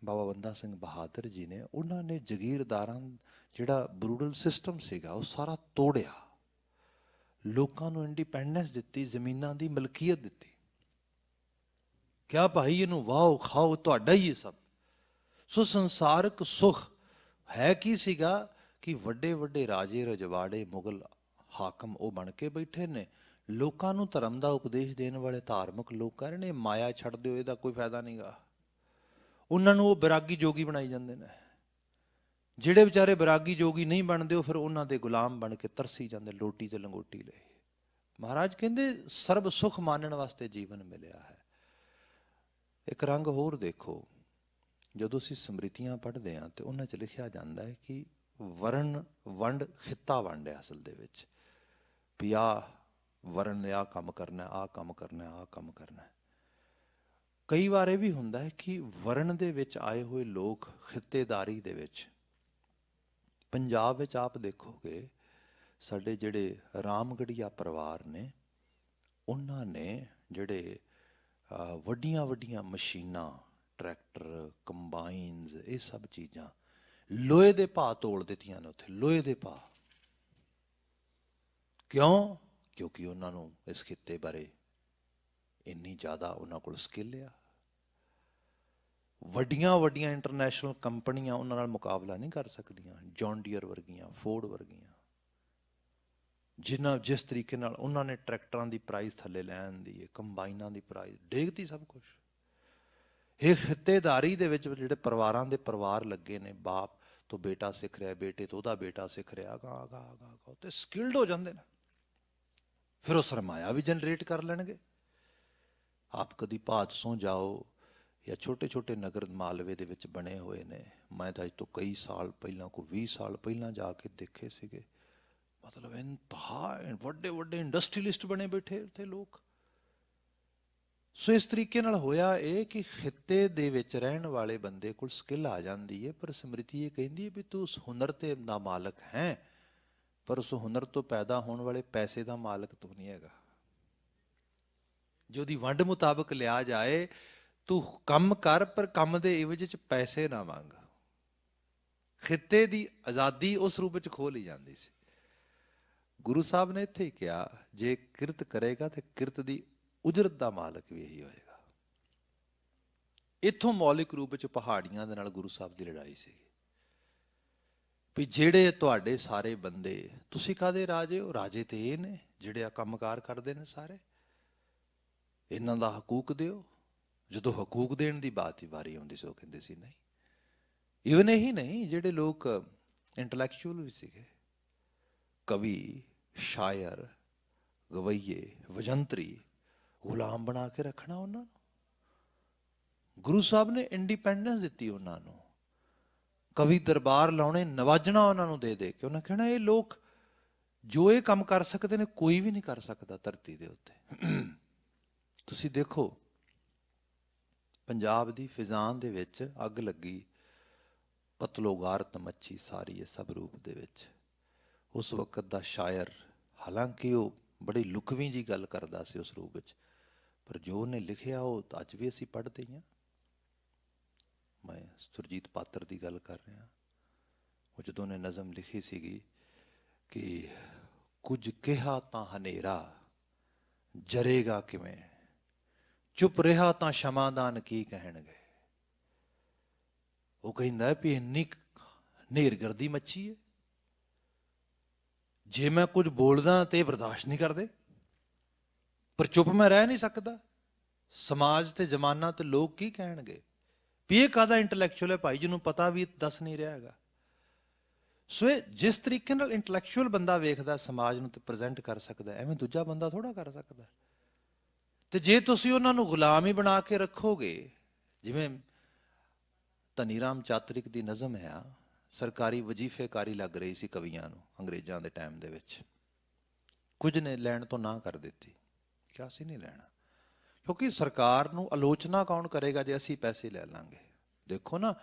ਬਾਬਾ ਬੰਦਾ ਸਿੰਘ ਬਹਾਦਰ ਜੀ ਨੇ, ਉਹਨਾਂ ਨੇ ਜਗੀਰਦਾਰਾਂ ਜਿਹੜਾ ਬਰੂਡਲ ਸਿਸਟਮ ਸੀਗਾ ਉਹ ਸਾਰਾ ਤੋੜਿਆ, ਲੋਕਾਂ ਨੂੰ ਇੰਡੀਪੈਂਡੈਂਸ ਦਿੱਤੀ, ਜ਼ਮੀਨਾਂ ਦੀ ਮਲਕੀਅਤ ਦਿੱਤੀ। ਕਿਆ ਭਾਈ ਇਹਨੂੰ ਵਾਓ ਖਾਓ, ਤੁਹਾਡਾ ਹੀ ਇਹ ਸਭ। ਸੋ ਸੰਸਾਰਕ ਸੁੱਖ ਹੈ ਕੀ ਸੀਗਾ ਕਿ ਵੱਡੇ ਵੱਡੇ ਰਾਜੇ ਰਜਵਾੜੇ ਮੁਗਲ ਹਾਕਮ ਉਹ ਬਣ ਕੇ ਬੈਠੇ ਨੇ। ਲੋਕਾਂ ਨੂੰ ਧਰਮ ਦਾ ਉਪਦੇਸ਼ ਦੇਣ ਵਾਲੇ ਧਾਰਮਿਕ ਲੋਕ ਕਹਿ ਰਹੇ ਨੇ ਮਾਇਆ ਛੱਡ ਦਿਓ, ਇਹਦਾ ਕੋਈ ਫਾਇਦਾ ਨਹੀਂਗਾ। ਉਹਨਾਂ ਨੂੰ ਉਹ ਬੈਰਾਗੀ ਜੋਗੀ ਬਣਾਈ ਜਾਂਦੇ ਨੇ। ਜਿਹੜੇ ਵਿਚਾਰੇ ਬਰਾਗੀ ਜੋਗੀ ਨਹੀਂ ਬਣਦੇ ਉਹ ਫਿਰ ਉਹਨਾਂ ਦੇ ਗੁਲਾਮ ਬਣ ਕੇ ਤਰਸੀ ਜਾਂਦੇ ਰੋਟੀ ਤੇ ਲੰਗੋਟੀ ਲਈ। ਮਹਾਰਾਜ ਕਹਿੰਦੇ ਸਰਬ ਸੁਖ ਮਾਨਣ ਵਾਸਤੇ ਜੀਵਨ ਮਿਲਿਆ ਹੈ। ਇੱਕ ਰੰਗ ਹੋਰ ਦੇਖੋ, ਜਦੋਂ ਅਸੀਂ ਸਮ੍ਰਿਤੀਆਂ ਪੜ੍ਹਦੇ ਹਾਂ ਤੇ ਉਹਨਾਂ 'ਚ ਲਿਖਿਆ ਜਾਂਦਾ ਹੈ ਕਿ ਵਰਨ ਵੰਡ ਖਿੱਤਾ ਵੰਡ ਹੈ ਅਸਲ ਦੇ ਵਿੱਚ, ਵੀ ਆਹ ਵਰਨ ਨੇ ਆਹ ਕੰਮ ਕਰਨਾ, ਆਹ ਕੰਮ ਕਰਨਾ, ਆਹ ਕੰਮ ਕਰਨਾ। ਕਈ ਵਾਰ ਇਹ ਵੀ ਹੁੰਦਾ ਹੈ ਕਿ ਵਰਨ ਦੇ ਵਿੱਚ ਆਏ ਹੋਏ ਲੋਕ ਖਿੱਤੇਦਾਰੀ ਦੇ ਵਿੱਚ, ਪੰਜਾਬ ਵਿੱਚ ਆਪ ਦੇਖੋਗੇ ਸਾਡੇ ਜਿਹੜੇ ਰਾਮਗੜੀਆ ਪਰਿਵਾਰ ਨੇ, ਉਹਨਾਂ ਨੇ ਜਿਹੜੇ ਵੱਡੀਆਂ ਵੱਡੀਆਂ ਮਸ਼ੀਨਾਂ, ਟਰੈਕਟਰ, ਕੰਬਾਈਨਸ, ਇਹ ਸਭ ਚੀਜ਼ਾਂ ਲੋਹੇ ਦੇ ਭਾਅ ਤੋਲ ਦਿੱਤੀਆਂ ਨੇ ਉੱਥੇ, ਲੋਹੇ ਦੇ ਭਾਅ। ਕਿਉਂ? ਕਿਉਂਕਿ ਉਹਨਾਂ ਨੂੰ ਇਸ ਖਿੱਤੇ ਬਾਰੇ ਇੰਨੀ ਜ਼ਿਆਦਾ ਉਹਨਾਂ ਕੋਲ ਸਕਿੱਲ ਆ। ਵੱਡੀਆਂ ਵੱਡੀਆਂ ਇੰਟਰਨੈਸ਼ਨਲ ਕੰਪਨੀਆਂ ਉਹਨਾਂ ਨਾਲ ਮੁਕਾਬਲਾ ਨਹੀਂ ਕਰ ਸਕਦੀਆਂ, ਜੌਨ ਡੀਅਰ ਵਰਗੀਆਂ, ਫੋਰਡ ਵਰਗੀਆਂ, ਜਿਸ ਤਰੀਕੇ ਨਾਲ ਉਹਨਾਂ ਨੇ ਟਰੈਕਟਰਾਂ ਦੀ ਪ੍ਰਾਈਸ ਥੱਲੇ ਲੈ ਆਂਦੀ ਹੈ, ਕੰਬਾਈਨਾਂ ਦੀ ਪ੍ਰਾਈਸ ਡੇਗਤੀ, ਸਭ ਕੁਛ। ਇਹ ਖਿੱਤੇਦਾਰੀ ਦੇ ਵਿੱਚ ਜਿਹੜੇ ਪਰਿਵਾਰਾਂ ਦੇ ਪਰਿਵਾਰ ਲੱਗੇ ਨੇ, ਬਾਪ ਤੋਂ ਬੇਟਾ ਸਿੱਖ ਰਿਹਾ, ਬੇਟੇ ਤੋਂ ਉਹਦਾ ਬੇਟਾ ਸਿੱਖ ਰਿਹਾ, ਗਾ ਗਾ ਗਾ ਗਾ, ਤੇ ਸਕਿਲਡ ਹੋ ਜਾਂਦੇ ਨੇ। ਫਿਰ ਉਹ ਸਰਮਾਇਆ ਵੀ ਜਨਰੇਟ ਕਰ ਲੈਣਗੇ। ਆਪ ਕਦੀ ਭਾਦਸੋਂ ਜਾਓ ਜਾਂ ਛੋਟੇ ਛੋਟੇ ਨਗਰ ਮਾਲਵੇ ਦੇ ਵਿੱਚ ਬਣੇ ਹੋਏ ਨੇ, ਮੈਂ ਤਾਂ ਅੱਜ ਤੋਂ ਕਈ ਸਾਲ ਪਹਿਲਾਂ, ਕੋਈ 20 ਸਾਲ ਪਹਿਲਾਂ ਜਾ ਕੇ ਦੇਖੇ ਸੀਗੇ। ਮਤਲਬ ਇੰਤਹਾ ਵੱਡੇ ਵੱਡੇ ਇੰਡਸਟਰੀਲਿਸਟ ਬਣੇ ਬੈਠੇ ਉੱਥੇ ਲੋਕ। ਸੋ ਇਸ ਤਰੀਕੇ ਨਾਲ ਹੋਇਆ ਇਹ ਕਿ ਖਿੱਤੇ ਦੇ ਵਿੱਚ ਰਹਿਣ ਵਾਲੇ ਬੰਦੇ ਕੋਲ ਸਕਿੱਲ ਆ ਜਾਂਦੀ ਹੈ, ਪਰ ਸਮ੍ਰਿਤੀ ਇਹ ਕਹਿੰਦੀ ਹੈ ਵੀ ਤੂੰ ਉਸ ਹੁਨਰ ਤੇ ਦਾ ਮਾਲਕ ਹੈ, ਪਰ ਉਸ ਹੁਨਰ ਤੋਂ ਪੈਦਾ ਹੋਣ ਵਾਲੇ ਪੈਸੇ ਦਾ ਮਾਲਕ ਤੂੰ ਨਹੀਂ ਹੈਗਾ। ਜੇ ਉਹਦੀ ਵੰਡ ਮੁਤਾਬਕ ਲਿਆ ਜਾਏ, ਤੂੰ ਕੰਮ ਕਰ ਪਰ ਕੰਮ ਦੇ ਇਵਜ 'ਚ ਪੈਸੇ ਨਾ ਮੰਗ। ਖਿੱਤੇ ਦੀ ਆਜ਼ਾਦੀ ਉਸ ਰੂਪ ਵਿੱਚ ਖੋਹ ਲਈ ਜਾਂਦੀ ਸੀ। ਗੁਰੂ ਸਾਹਿਬ ਨੇ ਇੱਥੇ ਹੀ ਕਿਹਾ, ਜੇ ਕਿਰਤ ਕਰੇਗਾ ਤੇ ਕਿਰਤ ਦੀ ਉਜਰਤ ਦਾ ਮਾਲਕ ਵੀ ਇਹੀ ਹੋਏਗਾ। ਇੱਥੋਂ ਮੌਲਿਕ ਰੂਪ ਵਿੱਚ ਪਹਾੜੀਆਂ ਦੇ ਨਾਲ ਗੁਰੂ ਸਾਹਿਬ ਦੀ ਲੜਾਈ ਸੀ ਵੀ ਜਿਹੜੇ ਤੁਹਾਡੇ ਸਾਰੇ ਬੰਦੇ, ਤੁਸੀਂ ਕਾਹਦੇ ਰਾਜੇ ਹੋ? ਰਾਜੇ ਤੇ ਇਹ ਨੇ ਜਿਹੜੇ ਆ ਕੰਮਕਾਰ ਕਰਦੇ ਨੇ ਸਾਰੇ, ਇਹਨਾਂ ਦਾ ਹਕੂਕ ਦਿਓ। ਜਦੋਂ ਹਕੂਕ ਦੇਣ ਦੀ ਵਾਰੀ ਆਉਂਦੀ ਸੀ, ਉਹ ਕਹਿੰਦੇ ਸੀ ਨਹੀਂ। ਇਵਨ ਇਹੀ ਨਹੀਂ, ਜਿਹੜੇ ਲੋਕ ਇੰਟਲੈਕਚੁਅਲ ਵੀ ਸੀਗੇ, ਕਵੀ, ਸ਼ਾਇਰ, ਗਵਈਏ, ਵਜੰਤਰੀ, ਗੁਲਾਮ ਬਣਾ ਕੇ ਰੱਖਣਾ ਉਹਨਾਂ ਨੂੰ। ਗੁਰੂ ਸਾਹਿਬ ਨੇ ਇੰਡੀਪੈਂਡੈਂਸ ਦਿੱਤੀ ਉਹਨਾਂ ਨੂੰ। ਕਵੀ ਦਰਬਾਰ ਲਾਉਣੇ, ਨਵਾਜਣਾ ਉਹਨਾਂ ਨੂੰ ਦੇ ਦੇ ਕੇ। ਉਹਨਾਂ ਕਹਿਣਾ ਇਹ ਲੋਕ ਜੋ ਇਹ ਕੰਮ ਕਰ ਸਕਦੇ ਨੇ, ਕੋਈ ਵੀ ਨਹੀਂ ਕਰ ਸਕਦਾ ਧਰਤੀ ਦੇ ਉੱਤੇ। ਤੁਸੀਂ ਦੇਖੋ, ਪੰਜਾਬ ਦੀ ਫਿਜ਼ਾਨ ਦੇ ਵਿੱਚ ਅੱਗ ਲੱਗੀ, ਕਤਲੋਗਾਰਤ ਮੱਛੀ ਸਾਰੀ, ਇਹ ਸਭ ਰੂਪ ਦੇ ਵਿੱਚ। ਉਸ ਵਕਤ ਦਾ ਸ਼ਾਇਰ, ਹਾਲਾਂਕਿ ਉਹ ਬੜੀ ਲੁਕਵੀਂ ਜੀ ਗੱਲ ਕਰਦਾ ਸੀ ਉਸ ਰੂਪ ਵਿੱਚ, ਪਰ ਜੋ ਉਹਨੇ ਲਿਖਿਆ ਉਹ ਅੱਜ ਵੀ ਅਸੀਂ ਪੜ੍ਹਦੇ ਹਾਂ। ਮੈਂ ਸੁਰਜੀਤ ਪਾਤਰ ਦੀ ਗੱਲ ਕਰ ਰਿਹਾ। ਉਹ ਜਦੋਂ ਉਹਨੇ ਨਜ਼ਮ ਲਿਖੀ ਸੀਗੀ ਕਿ ਕੁਝ ਕਿਹਾ ਤਾਂ ਹਨੇਰਾ ਜਰੇਗਾ ਕਿਵੇਂ, ਚੁੱਪ ਰਿਹਾ ਤਾਂ ਸ਼ਮਾਦਾਨ ਕੀ ਕਹਿਣਗੇ। ਉਹ ਕਹਿੰਦਾ ਵੀ ਇੰਨੀ ਹਨੇਰਗਰਦੀ ਮੱਛੀ ਹੈ, ਜੇ ਮੈਂ ਕੁਝ ਬੋਲਦਾ ਤੇ ਬਰਦਾਸ਼ਤ ਨਹੀਂ ਕਰਦੇ, ਪਰ ਚੁੱਪ ਮੈਂ ਰਹਿ ਨਹੀਂ ਸਕਦਾ। ਸਮਾਜ ਤੇ ਜ਼ਮਾਨਾ ਤੇ ਲੋਕ ਕੀ ਕਹਿਣਗੇ ਵੀ ਇਹ ਕਾਹਦਾ ਇੰਟਲੈਕਚੁਅਲ ਹੈ ਭਾਈ, ਜਿਹਨੂੰ ਪਤਾ ਵੀ ਦੱਸ ਨਹੀਂ ਰਿਹਾ ਹੈਗਾ। ਸੋ ਇਹ ਜਿਸ ਤਰੀਕੇ ਨਾਲ ਇੰਟਲੈਕਚੁਅਲ ਬੰਦਾ ਵੇਖਦਾ ਸਮਾਜ ਨੂੰ ਤੇ ਪ੍ਰੈਜ਼ੈਂਟ ਕਰ ਸਕਦਾ, ਐਵੇਂ ਦੂਜਾ ਬੰਦਾ ਥੋੜਾ ਕਰ ਸਕਦਾ। ਤੇ ਜੇ ਤੁਸੀਂ ਉਹਨਾਂ ਨੂੰ ਗੁਲਾਮ ਹੀ ਬਣਾ ਕੇ ਰੱਖੋਗੇ, ਜਿਵੇਂ ਧਨੀ ਰਾਮ ਚਾਤਰਿਕ ਦੀ ਨਜ਼ਮ ਹੈ, ਸਰਕਾਰੀ ਵਜ਼ੀਫੇਕਾਰੀ ਲੱਗ ਰਹੀ ਸੀ ਕਵੀਆਂ ਨੂੰ ਅੰਗਰੇਜ਼ਾਂ ਦੇ ਟਾਈਮ ਦੇ ਵਿੱਚ। ਕੁਝ ਨੇ ਲੈਣ ਤੋਂ ਨਾ ਕਰ ਦਿੱਤੀ, ਕਿਹਾ ਅਸੀਂ ਨਹੀਂ ਲੈਣਾ, ਕਿਉਂਕਿ ਸਰਕਾਰ ਨੂੰ ਆਲੋਚਨਾ ਕੌਣ ਕਰੇਗਾ ਜੇ ਅਸੀਂ ਪੈਸੇ ਲੈ ਲਾਂਗੇ। ਦੇਖੋ ਨਾ,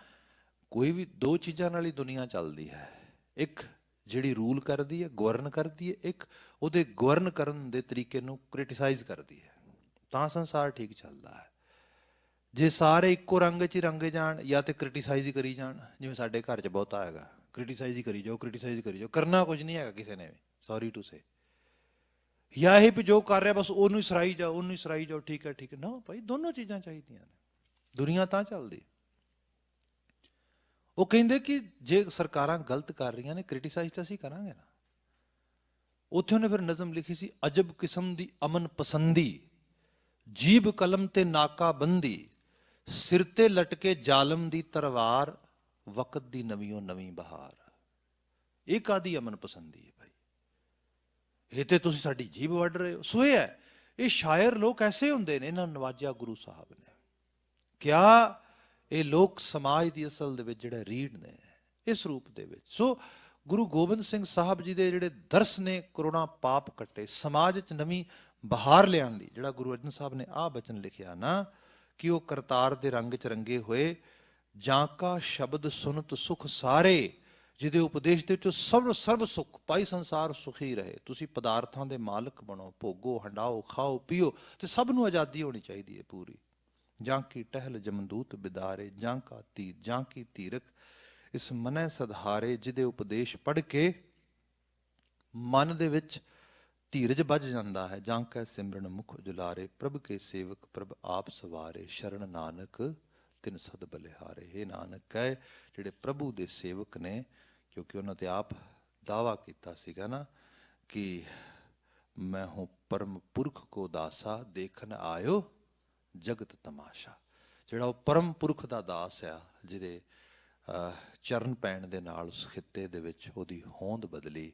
ਕੋਈ ਵੀ ਦੋ ਚੀਜ਼ਾਂ ਨਾਲ ਹੀ ਦੁਨੀਆ ਚੱਲਦੀ ਹੈ, ਇੱਕ ਜਿਹੜੀ ਰੂਲ ਕਰਦੀ ਹੈ, ਗਵਰਨ ਕਰਦੀ ਹੈ, ਇੱਕ ਉਹਦੇ ਗਵਰਨ ਕਰਨ ਦੇ ਤਰੀਕੇ ਨੂੰ ਕ੍ਰਿਟੀਸਾਈਜ਼ ਕਰਦੀ ਹੈ, ਤਾਂ ਸੰਸਾਰ ਠੀਕ ਚੱਲਦਾ ਹੈ। ਜੇ ਸਾਰੇ ਇੱਕੋ ਰੰਗ 'ਚ ਹੀ ਰੰਗੇ ਜਾਣ ਜਾਂ ਤੇ ਕ੍ਰਿਟੀਸਾਈਜ਼ ਹੀ ਕਰੀ ਜਾਣ, ਜਿਵੇਂ ਸਾਡੇ ਘਰ 'ਚ ਬਹੁਤਾ ਹੈਗਾ, ਕ੍ਰਿਟੀਸਾਈਜ਼ ਹੀ ਕਰੀ ਜਾਓ, ਕ੍ਰਿਟੀਸਾਈਜ਼ ਕਰੀ ਜਾਓ, ਕਰਨਾ ਕੁਝ ਨਹੀਂ ਹੈਗਾ ਕਿਸੇ ਨੇ ਵੀ, ਸੌਰੀ ਟੂ ਸੇ। ਜਾਂ ਇਹ ਵੀ ਜੋ ਕਰ ਰਿਹਾ ਬਸ ਉਹਨੂੰ ਹੀ ਸਰਾਈ ਜਾਓ, ਉਹਨੂੰ ਹੀ ਸਰਾਈ ਜਾਓ, ਠੀਕ ਹੈ ਠੀਕ ਹੈ। ਨਾ ਭਾਈ, ਦੋਨੋਂ ਚੀਜ਼ਾਂ ਚਾਹੀਦੀਆਂ ਨੇ, ਦੁਨੀਆ ਤਾਂ ਚੱਲਦੀ। ਉਹ ਕਹਿੰਦੇ ਕਿ ਜੇ ਸਰਕਾਰਾਂ ਗਲਤ ਕਰ ਰਹੀਆਂ ਨੇ, ਕ੍ਰਿਟੀਸਾਈਜ਼ ਤਾਂ ਅਸੀਂ ਕਰਾਂਗੇ ਨਾ। ਉੱਥੇ ਉਹਨੇ ਫਿਰ ਨਜ਼ਮ ਲਿਖੀ ਸੀ, ਅਜਬ ਕਿਸਮ ਦੀ ਅਮਨ ਪਸੰਦੀ, ਜੀਬ ਕਲਮ ਤੇ ਨਾਕਾ ਬੰਦੀ, ਸਿਰ ਤੇ ਲਟਕੇ ਜ਼ਾਲਮ ਦੀ ਤਲਵਾਰ, ਵਕਤ ਦੀ ਨਵੀਓਂ ਨਵੀਂ ਬਹਾਰ। ਇਹ ਕਾਦੀ ਅਮਨ ਪਸੰਦੀ ਹੈ ਭਾਈ? ਇਹ ਤੇ ਤੁਸੀਂ ਸਾਡੀ ਜੀਭ ਵੱਢ ਰਹੇ ਹੋ। ਸੋ ਇਹ ਹੈ, ਇਹ ਸ਼ਾਇਰ ਲੋਕ ਐਸੇ ਹੁੰਦੇ ਨੇ, ਇਹਨਾਂ ਨੂੰ ਨਵਾਜਿਆ ਗੁਰੂ ਸਾਹਿਬ ਨੇ। ਕਿਆ ਇਹ ਲੋਕ ਸਮਾਜ ਦੀ ਅਸਲ ਦੇ ਵਿੱਚ ਜਿਹੜਾ ਰੀੜ ਨੇ ਇਸ ਰੂਪ ਦੇ ਵਿੱਚ। ਸੋ ਗੁਰੂ ਗੋਬਿੰਦ ਸਿੰਘ ਸਾਹਿਬ ਜੀ ਦੇ ਜਿਹੜੇ ਦਰਸ ਨੇ, ਕਰੋੜਾਂ ਪਾਪ ਕੱਟੇ, ਸਮਾਜ 'ਚ ਨਵੀਂ ਬਹਾਰ ਲਿਆਉਣ ਲਈ, ਜਿਹੜਾ ਗੁਰੂ ਅਰਜਨ ਸਾਹਿਬ ਨੇ ਆਹ ਬਚਨ ਲਿਖਿਆ ਨਾ ਕਿ ਉਹ ਕਰਤਾਰ ਦੇ ਰੰਗ 'ਚ ਰੰਗੇ ਹੋਏ, ਜਾਂ ਕਾ ਸ਼ਬਦ ਸੁਨਤ ਸੁਖ ਸਾਰੇ, ਜਿਹਦੇ ਉਪਦੇਸ਼ ਦੇ ਵਿੱਚੋਂ ਸਰਬ ਸੁੱਖ ਪਾਈ ਸੰਸਾਰ ਸੁਖੀ ਰਹੇ। ਤੁਸੀਂ ਪਦਾਰਥਾਂ ਦੇ ਮਾਲਕ ਬਣੋ, ਭੋਗੋ, ਹੰਡਾਓ, ਖਾਓ, ਪੀਓ, ਤੇ ਸਭ ਨੂੰ ਆਜ਼ਾਦੀ ਹੋਣੀ ਚਾਹੀਦੀ ਹੈ ਪੂਰੀ। ਜਾਂ ਕੀ ਟਹਿਲ ਜਮਦੂਤ ਬਿਦਾਰੇ, ਜਾਂ ਕਾ ਤੀਰ, ਜਾਂ ਕੀ ਤੀਰਕ ਇਸ ਮਨੈ ਸਧਾਰੇ, ਜਿਹਦੇ ਉਪਦੇਸ਼ ਪੜ੍ਹ ਕੇ ਮਨ ਦੇ ਵਿੱਚ ਧੀਰਜ ਵੱਜ ਜਾਂਦਾ ਹੈ। ਜਾਂ ਕੈ ਸਿਮਰਨ ਮੁਖ ਉਜਲਾਰੇ, ਪ੍ਰਭ ਕੇ ਸੇਵਕ ਪ੍ਰਭ ਆਪ ਸਵਾਰੇ, ਸ਼ਰਨ ਨਾਨਕ ਤਿਨ ਸਦ ਬਲਿਹਾਰੇ। ਇਹ ਨਾਨਕ ਕਹੇ ਜਿਹੜੇ ਪ੍ਰਭੂ ਦੇ ਸੇਵਕ ਨੇ, ਕਿਉਂਕਿ ਉਹਨਾਂ ਤੇ ਆਪ ਦਾਵਾ ਕੀਤਾ ਸੀਗਾ ਨਾ ਕਿ ਮੈਂ ਹੂੰ ਪਰਮ ਪੁਰਖ ਕੋ ਦਾਸਾ, ਦੇਖਣ ਆਇਓ ਜਗਤ ਤਮਾਸ਼ਾ। ਜਿਹੜਾ ਉਹ ਪਰਮ ਪੁਰਖ ਦਾ ਦਾਸ ਆ, ਜਿਹਦੇ ਚਰਨ ਪੈਣ ਦੇ ਨਾਲ ਉਸ ਖਿੱਤੇ ਦੇ ਵਿੱਚ ਉਹਦੀ ਹੋਂਦ ਬਦਲੀ।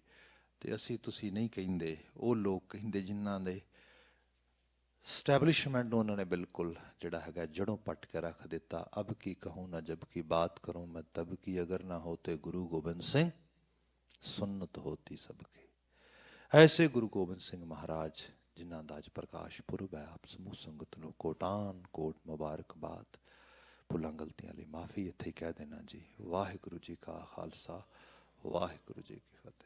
ਤੇ ਅਸੀਂ ਤੁਸੀਂ ਨਹੀਂ ਕਹਿੰਦੇ, ਉਹ ਲੋਕ ਕਹਿੰਦੇ ਜਿਨ੍ਹਾਂ ਦੇ ਸਟੈਬਲਿਸ਼ਮੈਂਟ ਨੂੰ ਉਹਨਾਂ ਨੇ ਬਿਲਕੁਲ ਜਿਹੜਾ ਹੈਗਾ ਜੜੋਂ ਪੱਟ ਕੇ ਰੱਖ ਦਿੱਤਾ। ਅਬ ਕੀ ਕਹੂੰ ਨਾ ਜਬ ਕੀ ਬਾਤ ਕਰੂੰ ਮੈਂ ਤਬ ਕੀ, ਅਗਰ ਨਾ ਹੋਤੇ ਗੁਰੂ ਗੋਬਿੰਦ ਸਿੰਘ ਸੁਨਤ ਹੋਤੀ ਸਭ ਕੀ। ਐਸੇ ਗੁਰੂ ਗੋਬਿੰਦ ਸਿੰਘ ਮਹਾਰਾਜ ਜਿਨ੍ਹਾਂ ਦਾ ਅੱਜ ਪ੍ਰਕਾਸ਼ ਪੁਰਬ ਹੈ, ਆਪ ਸਮੂਹ ਸੰਗਤ ਨੂੰ ਕੋਟਾਨ ਕੋਟ ਮੁਬਾਰਕਬਾਦ। ਭੁੱਲਾਂ ਗਲਤੀਆਂ ਲਈ ਮਾਫੀ ਇੱਥੇ ਹੀ ਕਹਿ ਦੇਣਾ ਜੀ। ਵਾਹਿਗੁਰੂ ਜੀ ਕਾ ਖਾਲਸਾ, ਵਾਹਿਗੁਰੂ ਜੀ ਕੀ ਫਤਿਹ।